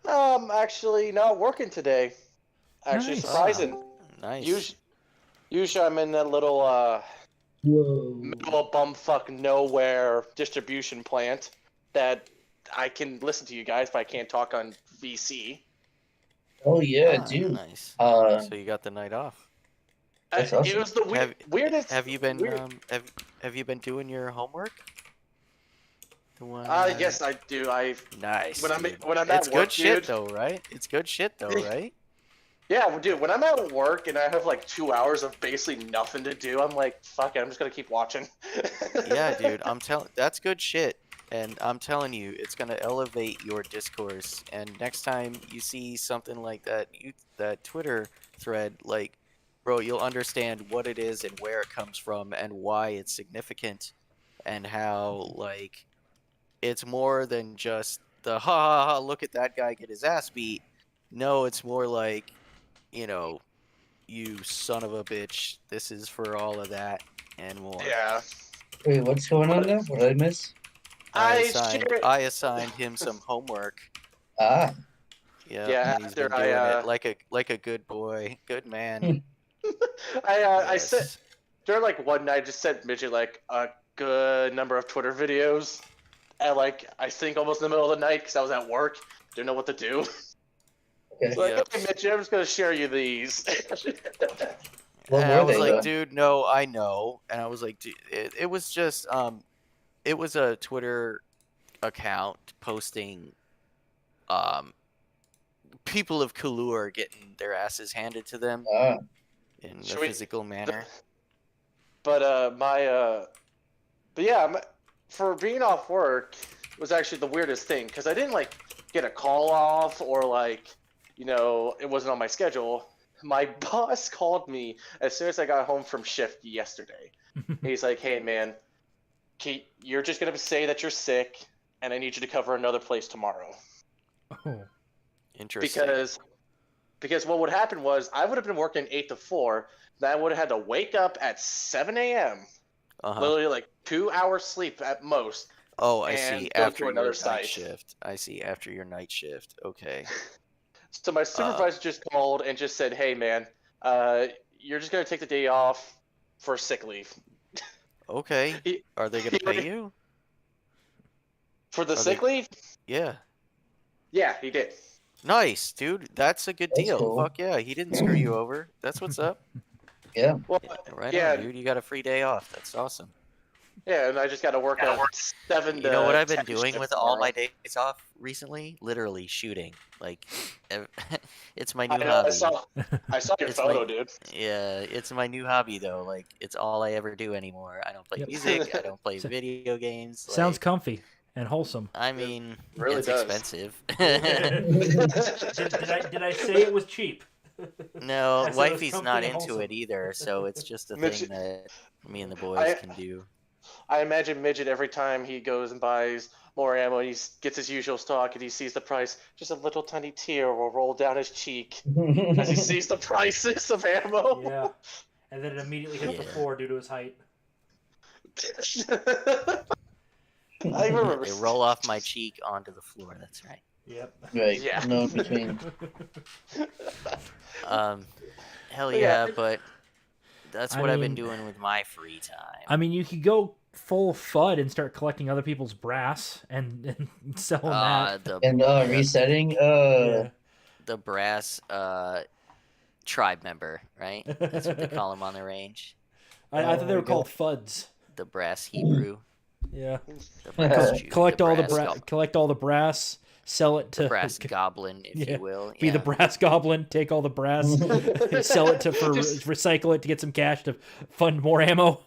Actually not working today. Actually, Nice. surprising. Nice. Usually I'm in that little Whoa. middle of bumfuck nowhere distribution plant that I can listen to you guys, but I can't talk on VC. Oh yeah, dude. Nice. Uh, So you got the night off. That's It awesome. was the weirdest. Have you been weird- have you been doing your homework? The one, Yes, I do. Nice. when I'm dude. at It's work, good shit dude. though, right? It's good shit though, right? Yeah, well, dude, when I'm at work and I have like 2 hours of basically nothing to do, I'm like, fuck it, I'm just gonna keep watching. Yeah, dude. That's good shit. And I'm telling you, it's gonna elevate your discourse. And next time you see something like that, that Twitter thread, like, bro, you'll understand what it is and where it comes from and why it's significant, and how like it's more than just the ha ha ha, look at that guy get his ass beat. No, it's more like, you know, you son of a bitch, this is for all of that and more. Yeah. Wait, what's going on now? What did I miss? I assigned him some homework. Ah, Yeah, Yeah, and he's been after doing I, it like a good boy, good man. I sent Yes. during like one night, I just sent Mijjt like a good number of Twitter videos, at like I think almost in the middle of the night because I was at work, didn't know what to do. okay. So like, Yep. hey Mijjt, I'm just gonna share you these. What And were I was they, like, though? dude, no, I know. And I was like, dude, it was just it was a Twitter account posting people of Kulur getting their asses handed to them Ah, in a Should we- physical manner. But but yeah, for being off work was actually the weirdest thing because I didn't like get a call off or like, you know, it wasn't on my schedule. My boss called me as soon as I got home from shift yesterday. He's like, "Hey man, you're just gonna say that you're sick, and I need you to cover another place tomorrow." Oh. Interesting. Because what would happen was I would have been working 8 to 4. Then I would have had to wake up at 7 a.m. Uh-huh. Literally like 2 hours sleep at most. Oh, I and see. go to After another your site. night shift. I see. After your night shift. Okay. So my supervisor just called and just said, "Hey man, you're just gonna take the day off for sick leave." Okay. He- Are they gonna he- pay you? For the Are sick leave? Yeah. Yeah, he did. Nice, dude. That's a good That's deal. cool. Fuck yeah. He didn't screw you over. That's what's up. yeah. Well, Right yeah, on, dude. You got a free day off. That's awesome. Yeah, and I just got to work a 7 to You know what I've been 10 doing shift with all my tomorrow. days off recently? Literally shooting. Like, it's my I new know. hobby. I saw your It's photo, my dude. Yeah, it's my new hobby though. Like, it's all I ever do anymore. I don't play Yep. music. I don't play So- video games. Sounds Like, comfy and wholesome. I mean, really it's does. expensive. Did I say it was cheap? No, I said it was wifey's comfy not and into wholesome. it either, so it's just a Mitch, thing that me and the boys I can do. I imagine Midget every time he goes and buys more ammo, he gets his usual stock, and he sees the price. Just a little tiny tear will roll down his cheek as he sees the prices of ammo. Yeah. And then it immediately hits the Yeah. floor due to his height. I remember. They roll off my cheek onto the floor. That's right. Yep. Right. Yeah. No in between. Hell Yeah. yeah, but that's I what I've been mean- doing with my free time. I mean, you could go full FUD and start collecting other people's brass and selling that. And resetting. Yeah. The brass tribe member, right? That's what they call them on the range. I thought they there were we go. called FUDs. The brass Hebrew. Yeah. The brass Jew, Collect the all the brass collect all the brass, sell it to brass goblin, if Yeah. you will. be the brass goblin, take all the brass, sell it to recycle it to get some cash to fund more ammo.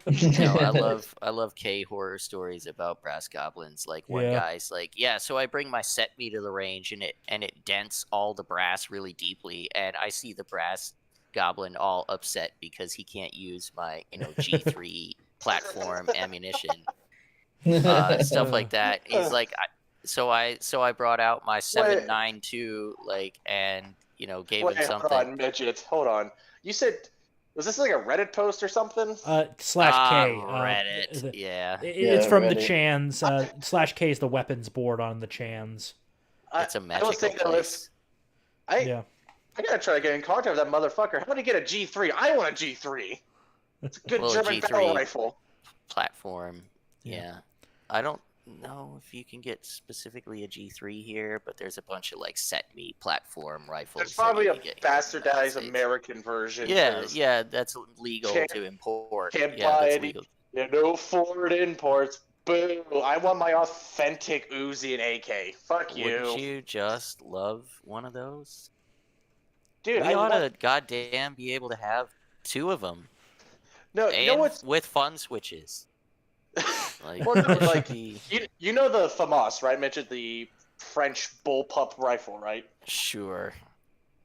No, I love K horror stories about brass goblins. Like one Yeah. guy's like, yeah, so I bring my set me to the range and it dents all the brass really deeply, and I see the brass goblin all upset because he can't use my G3 platform ammunition, stuff like that. He's like, so I brought out my 7.92 like and gave Wait, him hold something. on, Midget. Hold on. You said, was this like a Reddit post or something? /K. Reddit, yeah. It's Yeah, from the Reddit. Chans. /K is the weapons board on the Chans. It's a I was magical thinking place. Yeah. I gotta try to get in contact with that motherfucker. How do you get a G3? I want a G3. It's a good Well, a German G3 battle rifle. Platform. Yeah. Yeah. I don't know if you can get specifically a G3 here, but there's a bunch of like set me platform rifles. There's probably that a you can get here in the United bastardized States. American version. Yeah, 'cause yeah, that's legal Can't- to import. can't Yeah, buy that's any- legal. no Ford imports. Boo! I want my authentic Uzi and AK. Fuck Wouldn't you just love one of those? dude. We I ought want... to goddamn be able to have two of them, No, you know and what's with fun switches. Like, Well, no, it should like- be you know the FAMAS, right? Mentioned the French bullpup rifle, right? sure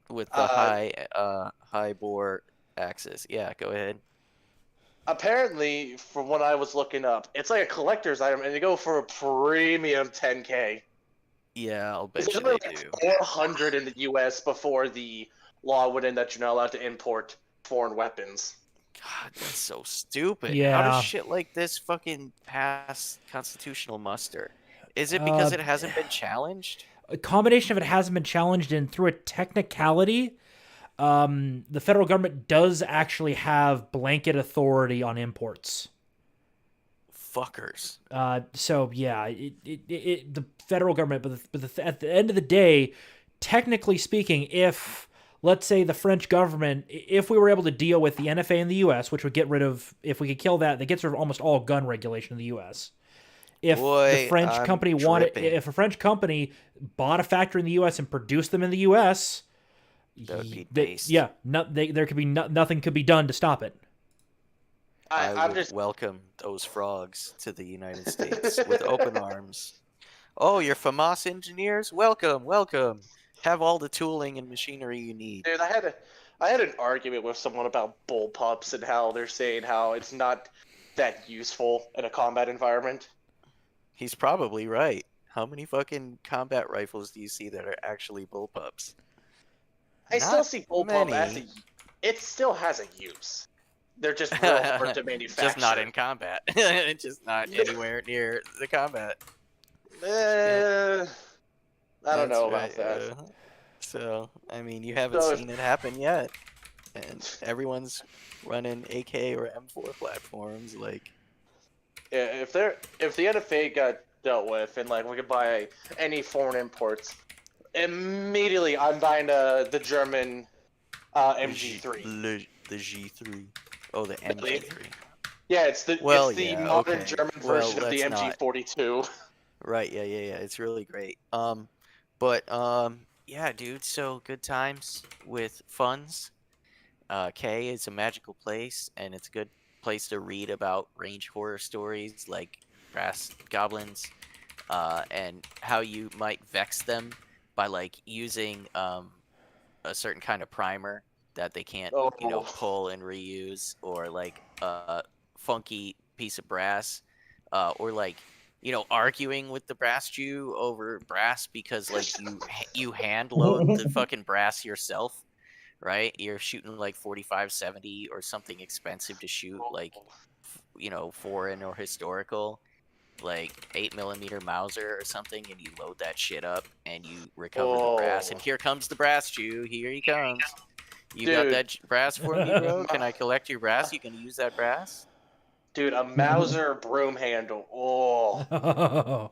with the high bore axis. Yeah, go ahead. Apparently, from what I was looking up, it's like a collector's item, and they go for a premium 10K. Yeah, I'll bet It's you only they like do. 400 in the U.S. before the law went in that you're not allowed to import foreign weapons. God, that's so stupid. How Yeah. does shit like this fucking pass constitutional muster? Is it because it hasn't been challenged? A combination of it hasn't been challenged, and through a technicality, the federal government does actually have blanket authority on imports. Fuckers. So yeah, the federal government, at the end of the day, technically speaking, if let's say the French government, if we were able to deal with the NFA in the U.S., which would get rid of, if we could kill that, that gets rid of almost all gun regulation in the U.S. If the French I'm company dripping. if a French company bought a factory in the U.S. and produced them in the U.S., That would be they- based. yeah, there could be nothing could be done to stop it. I I'm would just welcome those frogs to the United States with open arms. Oh, you're FAMAS engineers? Welcome, welcome. Have all the tooling and machinery you need. dude. I had an argument with someone about bullpups and how they're saying how it's not that useful in a combat environment. He's probably right. How many fucking combat rifles do you see that are actually bullpups? I still Not see bullpup as many. it still has a use. They're just real hard to manufacture. Just not in combat. Just not anywhere near the combat. I don't know about That's that. right, so, I mean, you haven't So- seen it happen yet. And everyone's running AK or M4 platforms. Like, Yeah, if the NFA got dealt with and like we could buy any foreign imports, immediately I'm buying the German MG3. the G3. Oh, the MG3. Yeah, it's the Well, modern okay. German Well, version of the let's not. MG42. Right, yeah. It's really great. But yeah, dude. So good times with funds. K is a magical place, and it's a good place to read about range horror stories like brass goblins, and how you might vex them by like using a certain kind of primer that they can't, Oh, pull and reuse, or like a funky piece of brass, or like, arguing with the brass Jew over brass because like you hand load the fucking brass yourself, right? You're shooting like 45-70 or something expensive to shoot, like foreign or historical, like 8 millimeter Mauser or something, and you load that shit up and you recover the brass. And oh, here comes the brass Jew. Here he comes. You got dude, that brass for me, bro? Can Ma- I collect your brass? You can use that brass? dude, a Mauser broom handle. Oh,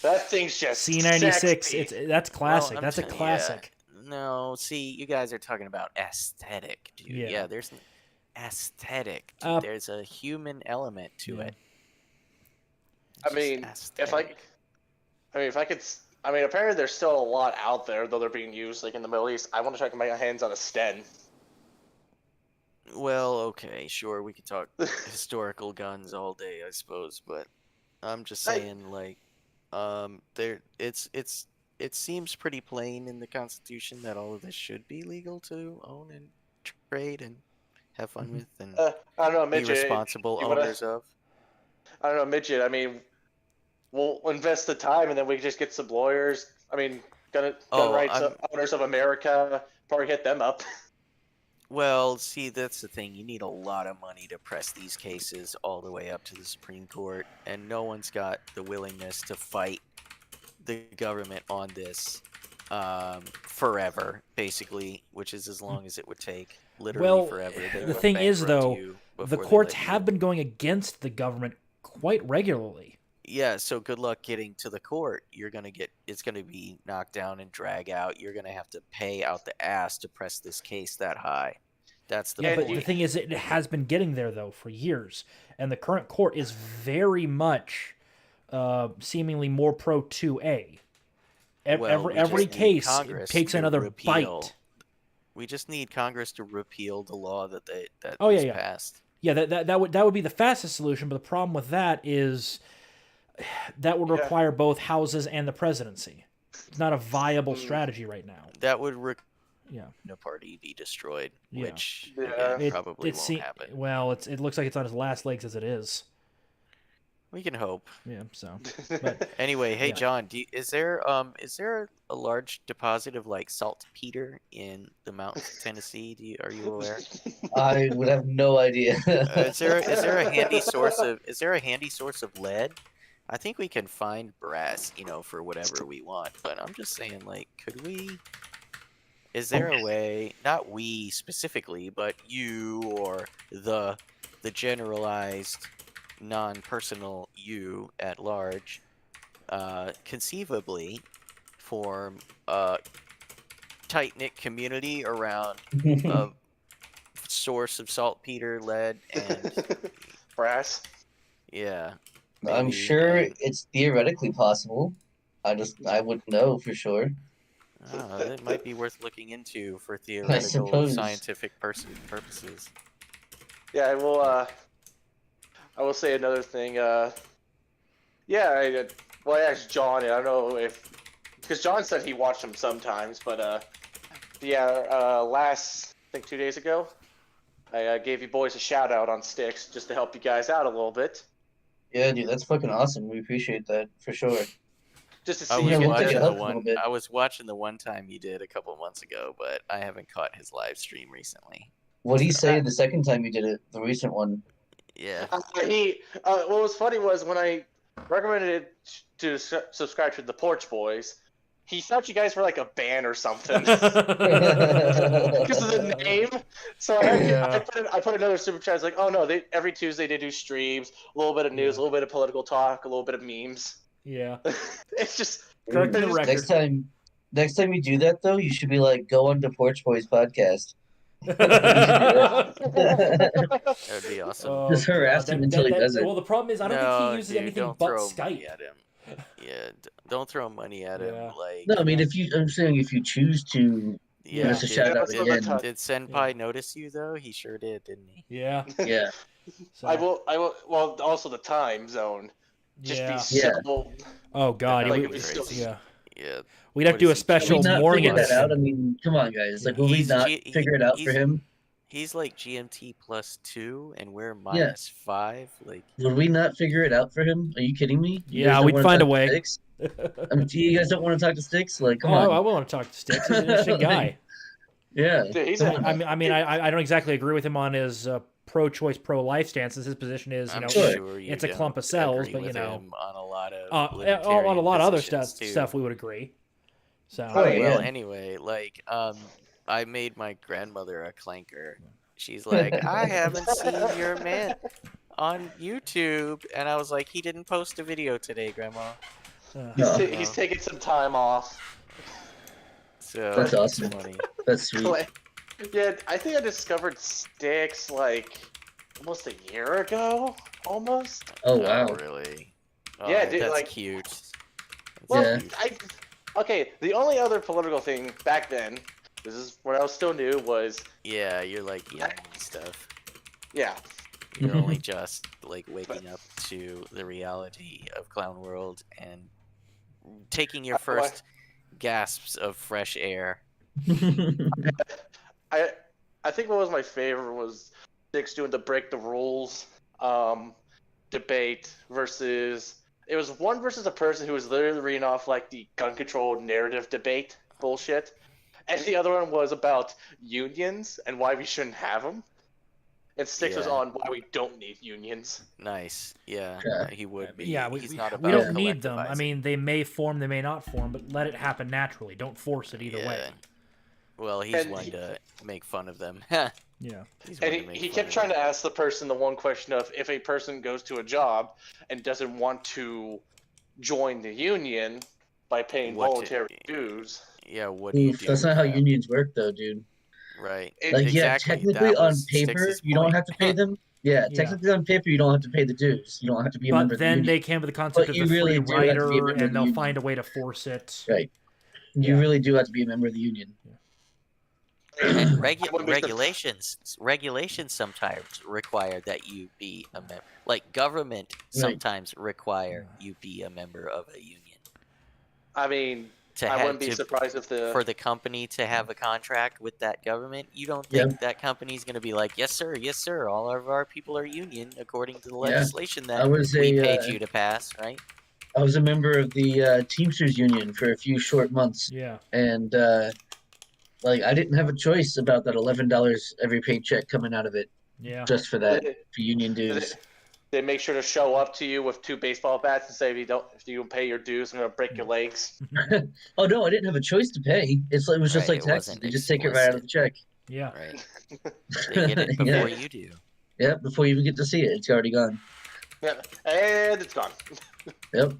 that thing's just C96. sexy. That's Well, classic. That's a yeah. classic. No, see, you guys are talking about aesthetic, dude. Yeah. Yeah, there's an aesthetic, dude. Uh, There's a human element to Yeah. it. I It's just mean, aesthetic. if I could, I mean, apparently there's still a lot out there, though they're being used like in the Middle East. I want to try to get my hands on a Sten. Well, okay, sure, we could talk historical guns all day, I suppose, but I'm just saying, like, it seems pretty plain in the Constitution that all of this should be legal to own and trade and have fun with and I don't know, be midget. responsible You wanna? owners of. I don't know, midget. I mean, we'll invest the time, and then we just get some lawyers. I mean, gun Oh, rights owners of America. Probably hit them up. well, see, that's the thing. You need a lot of money to press these cases all the way up to the Supreme Court, and no one's got the willingness to fight the government on this forever, basically, which is as long as it would take. Literally Well, forever. They the will thing is, bankrupt though, you the before they courts let have you. been going against the government quite regularly. Yeah, so good luck getting to the court. It's gonna be knocked down and drag out. You're gonna have to pay out the ass to press this case that high. That's the Yeah, but the point. thing is, it has been getting there though for years, and the current court is very much seemingly more pro 2A. Well, we Every just need case Congress takes to another repeal. bite. We just need Congress to repeal the law that Oh yeah, was yeah, passed. yeah. That would be the fastest solution. But the problem with that is that would Yeah. require both houses and the presidency. It's not a viable strategy right now. That would Yeah. the party be destroyed, Yeah. which Yeah. again probably won't happen. Well, it looks like it's on its last legs as it is. We can hope. Yeah. So, but Anyway, hey Yeah. John, is there a large deposit of like saltpeter in the mountains of Tennessee? Are you aware? I would have no idea. Is there a handy source of lead? I think we can find brass, for whatever we want. But I'm just saying, like, could we? Is there a way? Not we specifically, but you or the generalized, non-personal you at large, conceivably form a tight-knit community around a source of saltpeter, lead, and Brass. yeah. I'm maybe, sure and it's theoretically possible. I wouldn't know for sure. it might be worth looking into for I theoretical suppose. scientific purposes. Yeah, I will say another thing. Yeah, I asked John, and I don't know because John said he watched them sometimes, but last I think 2 days ago, I gave you boys a shout out on Sticks just to help you guys out a little bit, Yeah, dude, that's fucking awesome. We appreciate that for sure. just to I see was Yeah, you we'll take get it watching up the a little one. bit. I was watching the one time you did a couple months ago, but I haven't caught his live stream recently. What did he say the second time you did it? The recent one. Yeah. What was funny was when I recommended it to subscribe to the Porch Boys, he thought you guys were like a band or something because of the name. So I put another super chat. It's like, oh no, every Tuesday they do streams, a little bit of news, a little bit of political talk, a little bit of memes. Yeah. It's just Correcting the record. Next time you do that though, you should be like, go on to Porch Boys podcast. That would be awesome. Oh, Just harass God, him until he does it. well, the problem is I don't think he No, uses dude, anything don't but throw Skype. money at him. Yeah, don't throw money at him. Yeah. Like, No, I mean, I'm saying if you choose to give Yeah. us a did, shout out Most of the again, time. did Senpai notice you though? He sure did, didn't he? Yeah. yeah, So, I will. Well, also the time zone. Just be yeah. so. Oh, God. Like, we- it'd be so- yeah. Yeah. We'd have What to do a is he, have we special not morning figured that out? I edition. mean, come on, guys. Like, Yeah. will we He's not G- he- figure it out for him? He's like GMT +2, and we're Yeah. -5. Like, Would we not figure it out for him? Are you kidding me? You Yeah, guys don't we'd wanna find a talk to way. Sticks? I mean, you guys don't want to talk to Sticks? Like, come Oh, on. I want to talk to Sticks. He's an interesting guy. Yeah. Dude, he's I don't exactly agree with him on his pro-choice, pro-life stances. His position is, I'm Sure. sure you it's a don't clump of cells, agree but with him on a lot of on a libertarian lot of other positions, stuff too. we would agree. So, Oh, yeah. Well, anyway, like, I made my grandmother a clanker. She's like, I haven't seen your man on YouTube, and I was like, he didn't post a video today, Grandma. No. he's taking some time off. So That's it's awesome. funny. That's sweet. Yeah, I think I discovered Sticks like almost a year ago. Almost. Oh, wow. Really? Yeah, Oh, dude, that's like- cute. That's Well, Yeah. cute. Okay, the only other political thing back then, this is when I was still new, was Yeah, you're like young and stuff. yeah. You're only just like waking up to the reality of Clown World and taking your first gasps of fresh air. I think what was my favorite was Sticks doing the break the rules debate versus it was one versus a person who was literally reading off like the gun control narrative debate bullshit, and the other one was about unions and why we shouldn't have them. And Sticks was Yeah. on why we don't need unions. Nice. Yeah, Yeah. he would be. yeah, He's not we about don't need them. I collectivizing. mean, they may form, they may not form, but let it happen naturally. Don't force it either way. Well, he's And one he- to make fun of them. Yeah. He's And one to make he fun kept of trying them. to ask the person the one question of if a person goes to a job and doesn't want to join the union by paying What voluntary dues. Yeah, what do you Oof, do? that's with not how that? unions work, though, dude. Right. Like, yeah, Exactly. technically That on was paper, Styx's you don't point. have to pay them. Yeah, Yeah. technically on paper, you don't have to pay the dues. You don't have to be a member But of the then union. they came with the concept But of you the free really do have to be a rider, member of and the they'll union. find a way to force it. Right. You Yeah. really do have to be a member of the union. And wouldn't be regulations sometimes require that you be a member. Like government sometimes require you be a member of a union. I mean, To I have wouldn't be surprised if for the company to have a contract with that government, you don't think that company's going to be like, yes, sir, all of our people are union according to the legislation I that was we a paid you to pass, right? I was a member of the Teamsters Union for a few short months, Yeah. and like I didn't have a choice about that $11 every paycheck coming out of it Yeah. just for that Did for union they, dues. they make sure to show up to you with 2 baseball bats and say if you don't pay your dues, I'm gonna break your legs. Oh no, I didn't have a choice to pay. It was just Right, like it taxes. wasn't They just take it right out of the check. Yeah. Right. They get it before you do. Yeah, before you even get to see it, it's already gone. Yeah, and it's gone. Yep.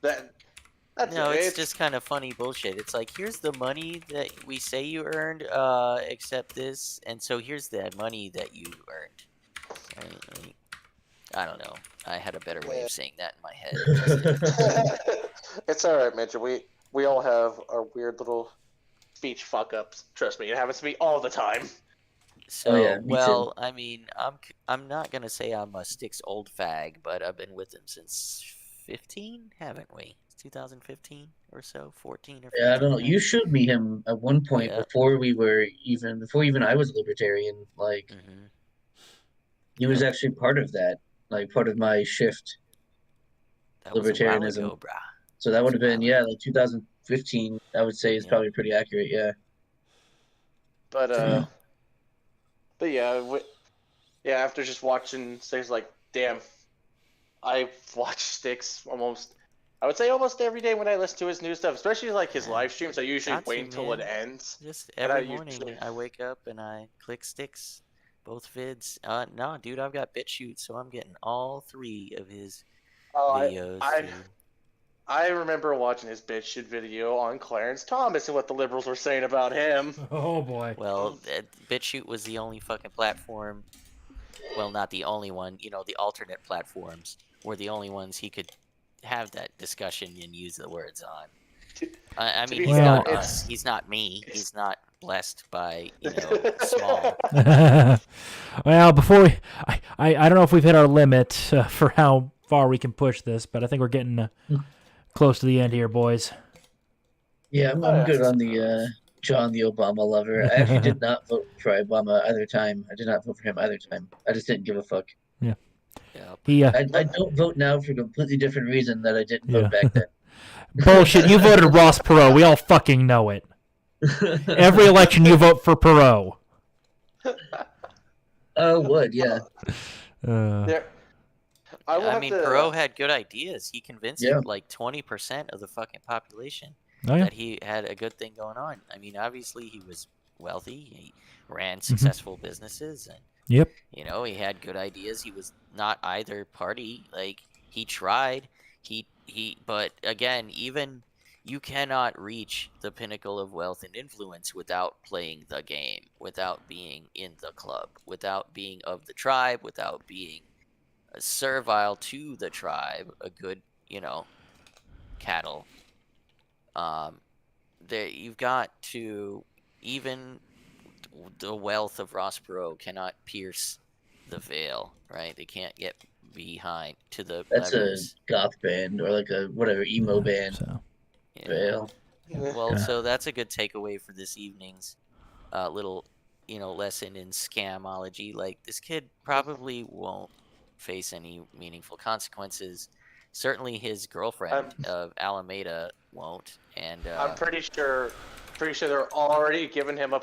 That's No, it. it's just kind of funny bullshit. It's like, here's the money that we say you earned, except this, and so here's the money that you earned. Right? Like, I don't know. I had a better way of saying that in my head. It's all right, Mitch. We all have our weird little speech fuck ups. Trust me, it happens to me all the time. So, yeah, me well, I mean, I'm not gonna say I'm a Styx old fag, but I've been with him since 15, haven't we? 2015 or so, 14 or 15. Yeah, I don't know. You showed me him at one point Yeah. before even I was a libertarian. Like Mm-hmm. he was actually part of that, like part of my shift. That was a while Libertarianism. ago, brah. So that would have been, Wow. yeah, like 2015, I would say is Yeah. probably pretty accurate, yeah. But yeah, yeah. After just watching things like, damn, I watch Styx almost. I would say almost every day when I listen to his new stuff, especially like his live streams. I usually Got to, wait until it man. ends. Just And I every morning usually- I wake up and I click Styx, both vids. No, dude, I've got BitChute, so I'm getting all 3 of his Oh, videos. I dude. I remember watching his BitChute video on Clarence Thomas and what the liberals were saying about him. Oh boy. Well, BitChute was the only fucking platform. Well, not the only one. You know, the alternate platforms were the only ones he could have that discussion and use the words on. I To mean, be he's fair, not it's- us. He's not me. He's not blessed by, small. Well, before I don't know if we've hit our limit for how far we can push this, but I think we're getting close to the end here, boys. Yeah, I'm good on the John the Obama lover. I actually did not vote for Obama either time. I did not vote for him either time. I just didn't give a fuck. Yeah. Yep. He I don't vote now for a completely different reason that I didn't Yeah. vote back then. bullshit. You voted Ross Perot. We all fucking know it. Every election you vote for Perot. Oh, would yeah. There, I mean, Perot had good ideas. He convinced Yeah. like 20% of the fucking population Oh yeah. that he had a good thing going on. I mean, obviously he was wealthy. He ran successful businesses, and Yep. he had good ideas. He was not either party. Like, he tried. But again, even you cannot reach the pinnacle of wealth and influence without playing the game, without being in the club, without being of the tribe, without being servile to the tribe, a good, cattle. You've got to, even the wealth of Ross Perot cannot pierce the veil, right? They can't get behind to the That's levers. a goth band or like a whatever emo band. So Yeah. Veil. Well, Yeah. so that's a good takeaway for this evening's little, lesson in scamology. Like, this kid probably won't face any meaningful consequences. Certainly, his girlfriend of Alameda won't. And I'm pretty sure they're already giving him a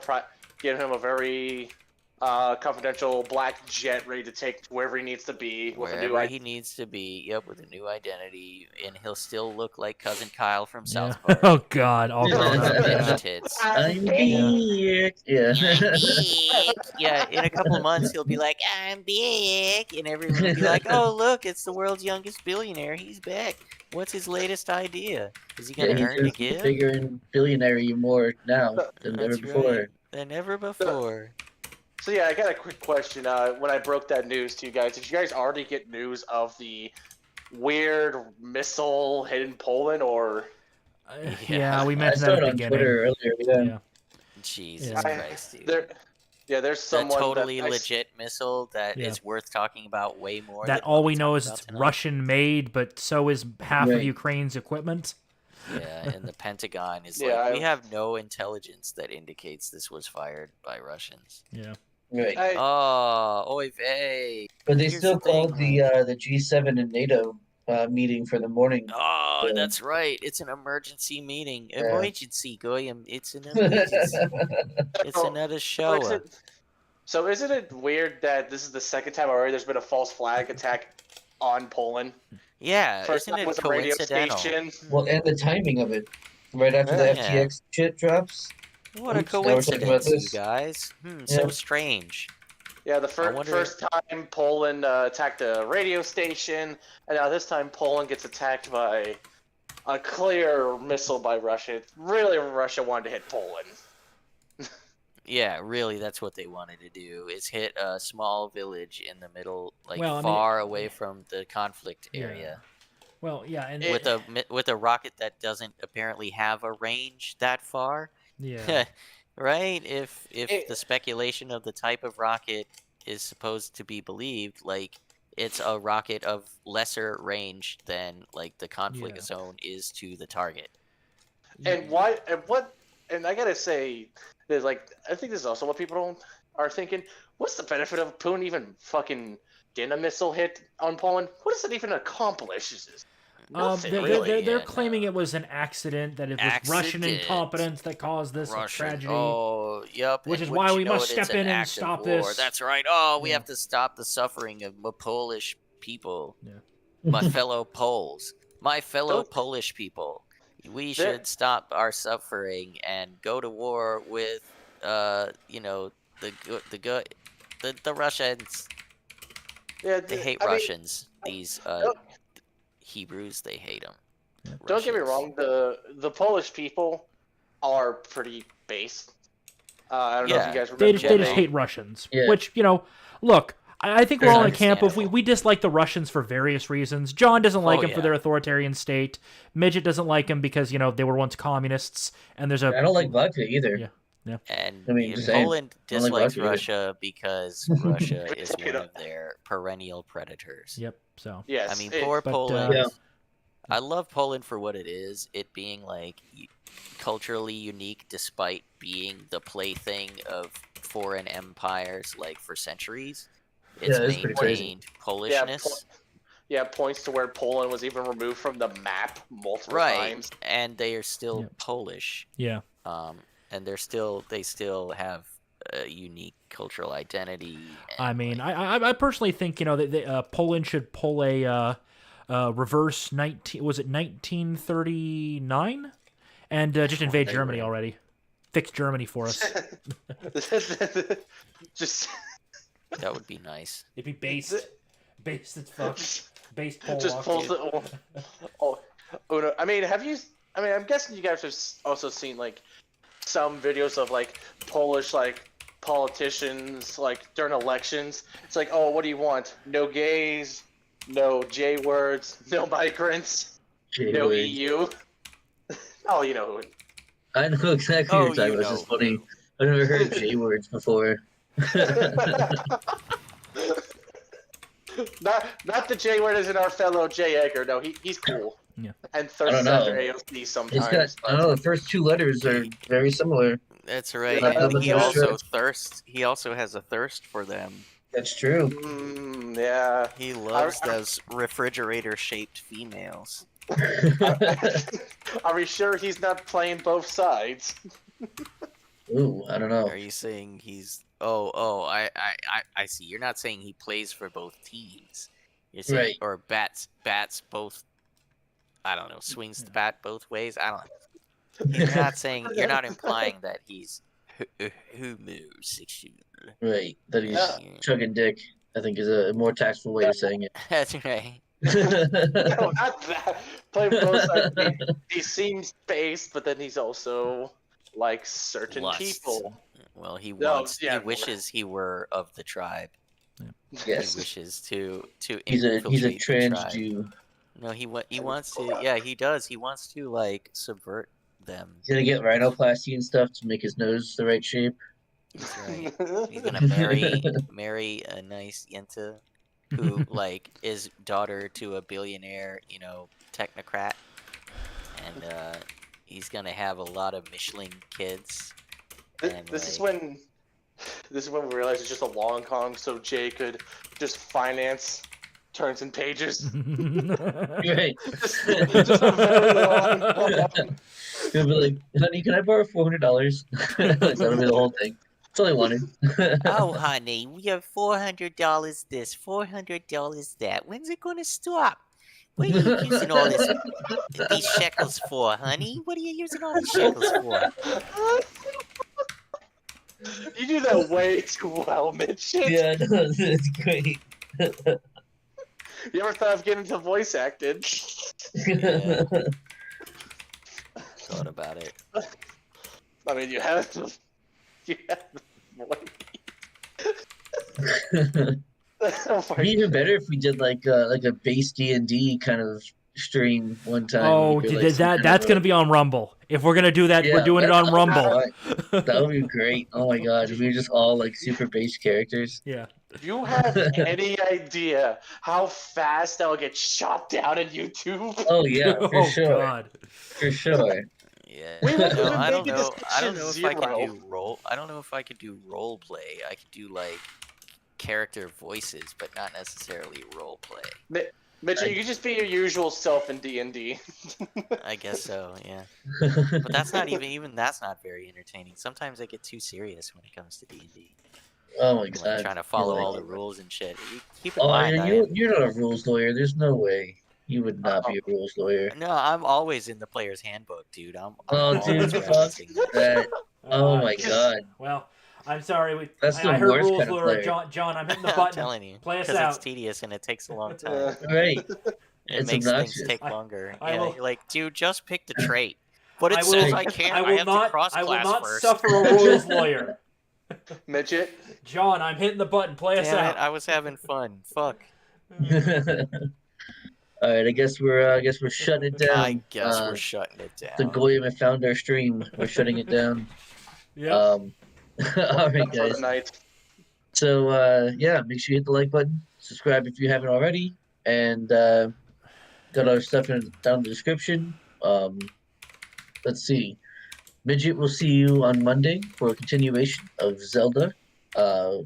very confidential black jet ready to take to wherever he needs to be with a new wherever he needs to be, with a new identity, and he'll still look like cousin Kyle from South Park. Oh God, all Yeah. grown up. Bitch Yeah. tits. I'm Yeah. big. Yeah. Yeah, in a couple of months he'll be like, I'm big, and everyone will be like, oh look, it's the world's youngest billionaire. He's back. What's his latest idea? Is he Yeah, gonna he's earn to just give? bigger and billionaire more now than ever That's before. right. Than ever before. So yeah, I got a quick question. When I broke that news to you guys, did you guys already get news of the weird missile hit in Poland, or? Yeah, we I mentioned saw that it at the on beginning. Twitter earlier. Yeah. Yeah. Jesus Yeah. Christ, dude. There's The someone totally that legit missile that Yeah. is worth talking about way more. That than all what we know talked is about it's tonight. Russian made, but so is half Right. of Ukraine's equipment. Yeah, and the Pentagon is Yeah, like, we have no intelligence that indicates this was fired by Russians. Yeah. Right. Oh, oy vey. But they Here's still the thing, called the G7 and NATO meeting for the morning. Oh, Yeah. that's right. It's an emergency meeting. Yeah. Emergency, Goyim. It's an emergency. It's So- another So show. isn't it weird that this is the second time already there's been a false flag attack on Poland? Yeah, First isn't time it was a radio coincidental? station. Well, and the timing of it, right after the Yeah. FTX shit drops. What a Oops, now we're talking about coincidence, you this. guys. Yeah. So strange. Yeah, the I wonder- first time Poland attacked a radio station, and now this time Poland gets attacked by a clear missile by Russia. Really, Russia wanted to hit Poland. Yeah, really, that's what they wanted to do, is hit a small village in the middle, like Well, I mean, far away from the conflict Yeah. area. Well, yeah, and With a rocket that doesn't apparently have a range that far. yeah. Right? If It- the speculation of the type of rocket is supposed to be believed, like, it's a rocket of lesser range than like the conflict Yeah. zone is to the target. And I gotta say, there's like, I think this is also what people are thinking. What's the benefit of Putin even fucking getting a missile hit on Poland? What does it even accomplish? Nothing, really. They're Yeah, claiming no. it was an accident, that it was Russian Accident. incompetence that caused this Russian. tragedy. Oh, yep. Which and is wouldn't why you we know must it, it's step an in and act of stop war. this. That's right. Oh, we Yeah. have to stop the suffering of my Polish people, Yeah. my fellow Poles, my fellow Don't- Polish people. We There- should stop our suffering and go to war with, the Russians. Yeah, They hate I mean, Russians. These no- Hebrews, they hate them. Don't get me Russians. wrong. The Polish people are pretty base. I don't know if you Yeah, guys They remember. just, they just general. hate Russians, Yeah. which, look, I think we're all in a camp of Understandable. we dislike the Russians for various reasons. John doesn't like them for yeah. their authoritarian state. Mijjit doesn't like them because, they were once communists, and there's I a... don't like vodka either. Yeah. And I mean, just saying. Poland I don't like dislikes vodka either. Russia because Russia is Take it one up. of their perennial predators. Yep, so... Yes. I mean, poor But, Poland. Yeah. I love Poland for what it is. It being like culturally unique, despite being the plaything of foreign empires, like for centuries. It's Yeah, it's pretty crazy. maintained Polishness, Points to where Poland was even removed from the map multiple right? times. And they are still Yep. Polish. Yeah. And they still have a unique cultural identity. I and, mean, like, I personally think, that Poland should pull a reverse 1939? And just invade Germany already. Fix Germany for us. Just that would be nice. It'd be based as fuck. Based Polak. just pulls it. Oh, no. I mean, I'm guessing you guys have also seen like some videos of like Polish like politicians like during elections. It's like, oh, what do you want? No gays, no J words, no migrants, no J-words. EU. Oh, you know. I know exactly what Oh, you're talking about. It's just funny. I've never heard J words before. Not the J word is in our fellow J Edgar. No, he's cool. Yeah. And I thirsts don't know. after AOC It's sometimes. got, I don't know, the first two letters are very similar. That's right. Yeah, And but he that's also true. thirsts. He also has a thirst for them. That's true. Yeah. He loves those refrigerator-shaped females. Are we sure he's not playing both sides? Ooh, I don't know. Are you saying he's? Oh, I see. You're not saying he plays for both teams. You're saying, Right. or bats both. I don't know. Swings the bat both ways. I don't know. You're not saying. You're not implying that he's homosexual. Right, that he's Yeah. chugging dick, I think is a more tactful way of saying it. That's right. No, not that. Playing both sides. He seems based, but then he's also like certain Lust. people. Well, he No, wants. yeah, he wishes he were of the tribe. He Yes, wishes to he's a infiltrate the trans tribe. Jew. No, he wants to. Yeah, he does. He wants to like subvert them. He's gonna get rhinoplasty and stuff to make his nose the right shape. That's right. He's gonna marry a nice Yenta who like is daughter to a billionaire, technocrat, and he's gonna have a lot of Michelin kids. And, This is like, when we realized it's just a long con, so Jay could just finance turns and pages. Right. Just a very long con. He'll be like, honey, can I borrow $400? That'll be the whole thing. That's all I wanted. oh, honey, we have $400 this, $400 that. When's it gonna stop? What are you using all these shekels for, honey? What are you using all these shekels for? You do that way too well, Mitch. Yeah, no, it's great. You ever thought of getting into voice acting? Yeah. Thought about it. I mean, you have the voice. It'd be even better if we did like a base D&D kind of stream one time. Oh, We could, like, some kind that's of gonna be on Rumble. If we're gonna do that, Yeah, we're doing it on that would be Rumble. fun. That would be great. Oh my god, if we were just all like super base characters. Yeah. Do you have any idea how fast I'll get shot down in YouTube? Oh yeah, for Oh sure, God. for sure. Yeah. We won't No, even I don't make it know. to I don't know if I zero. can do role. I don't know if I could do role play. I could do like character voices, but not necessarily role play. Mitch, you can just be your usual self in D&D. I guess so. Yeah. But that's not even that's not very entertaining. Sometimes I get too serious when it comes to D&D. Oh my Like god. trying to follow You're all like- the rules and shit. Keep in Oh, mind, you're not a rules lawyer. There's no way you would not be a rules lawyer. no, I'm always in the player's handbook, dude. I'm Oh, always dude, fuck referencing that. that. Oh my Just- god. Well, I'm sorry. That's the I heard worst rules kind of lawyer. player. John, I'm hitting the I'm button. telling you, Play us because it's out. tedious and it takes a long time. Right. It It's makes things obnoxious. take longer. I Yeah, will- you're like, dude, just pick the trait. But it I says will- I can't. I I, will have not. to cross I will class not first. suffer a Royals lawyer. Midget. John, I'm hitting the button. Play us Damn out. it! I was having fun. Fuck. All right, I guess we're shutting it down. I guess we're shutting it The down. Goyim have found our stream. We're shutting it down. Yep. All right, For the guys. night. So yeah, make sure you hit the like button, subscribe if you haven't already, and got our stuff down in the description. Let's see. Midget will see you on Monday for a continuation of Zelda.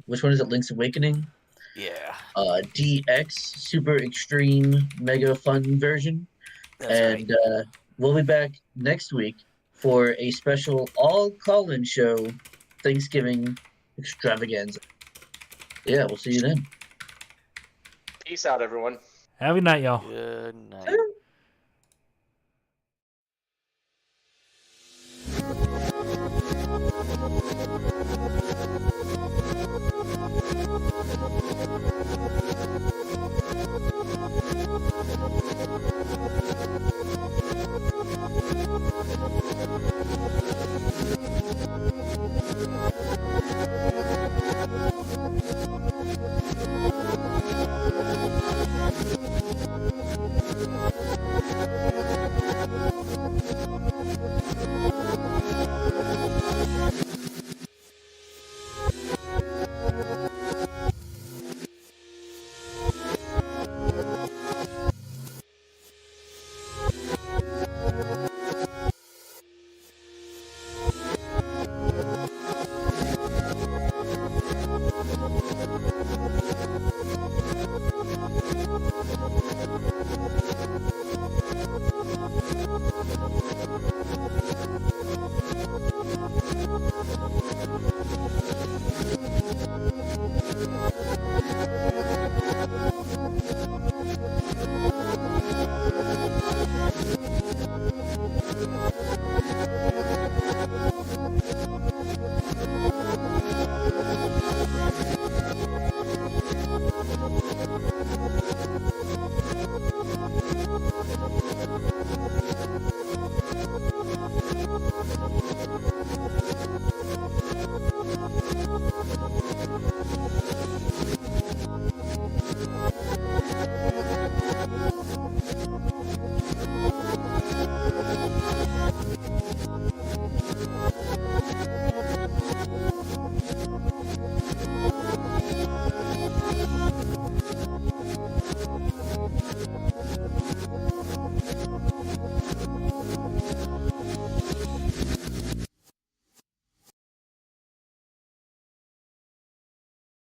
Which one is it? Link's Awakening. Yeah, DX Super Extreme Mega Fun version. that's right. And we'll be back next week for a special all call-in show Thanksgiving extravaganza. Yeah, we'll see you then. Peace out, everyone. Have a good night, y'all. Good night.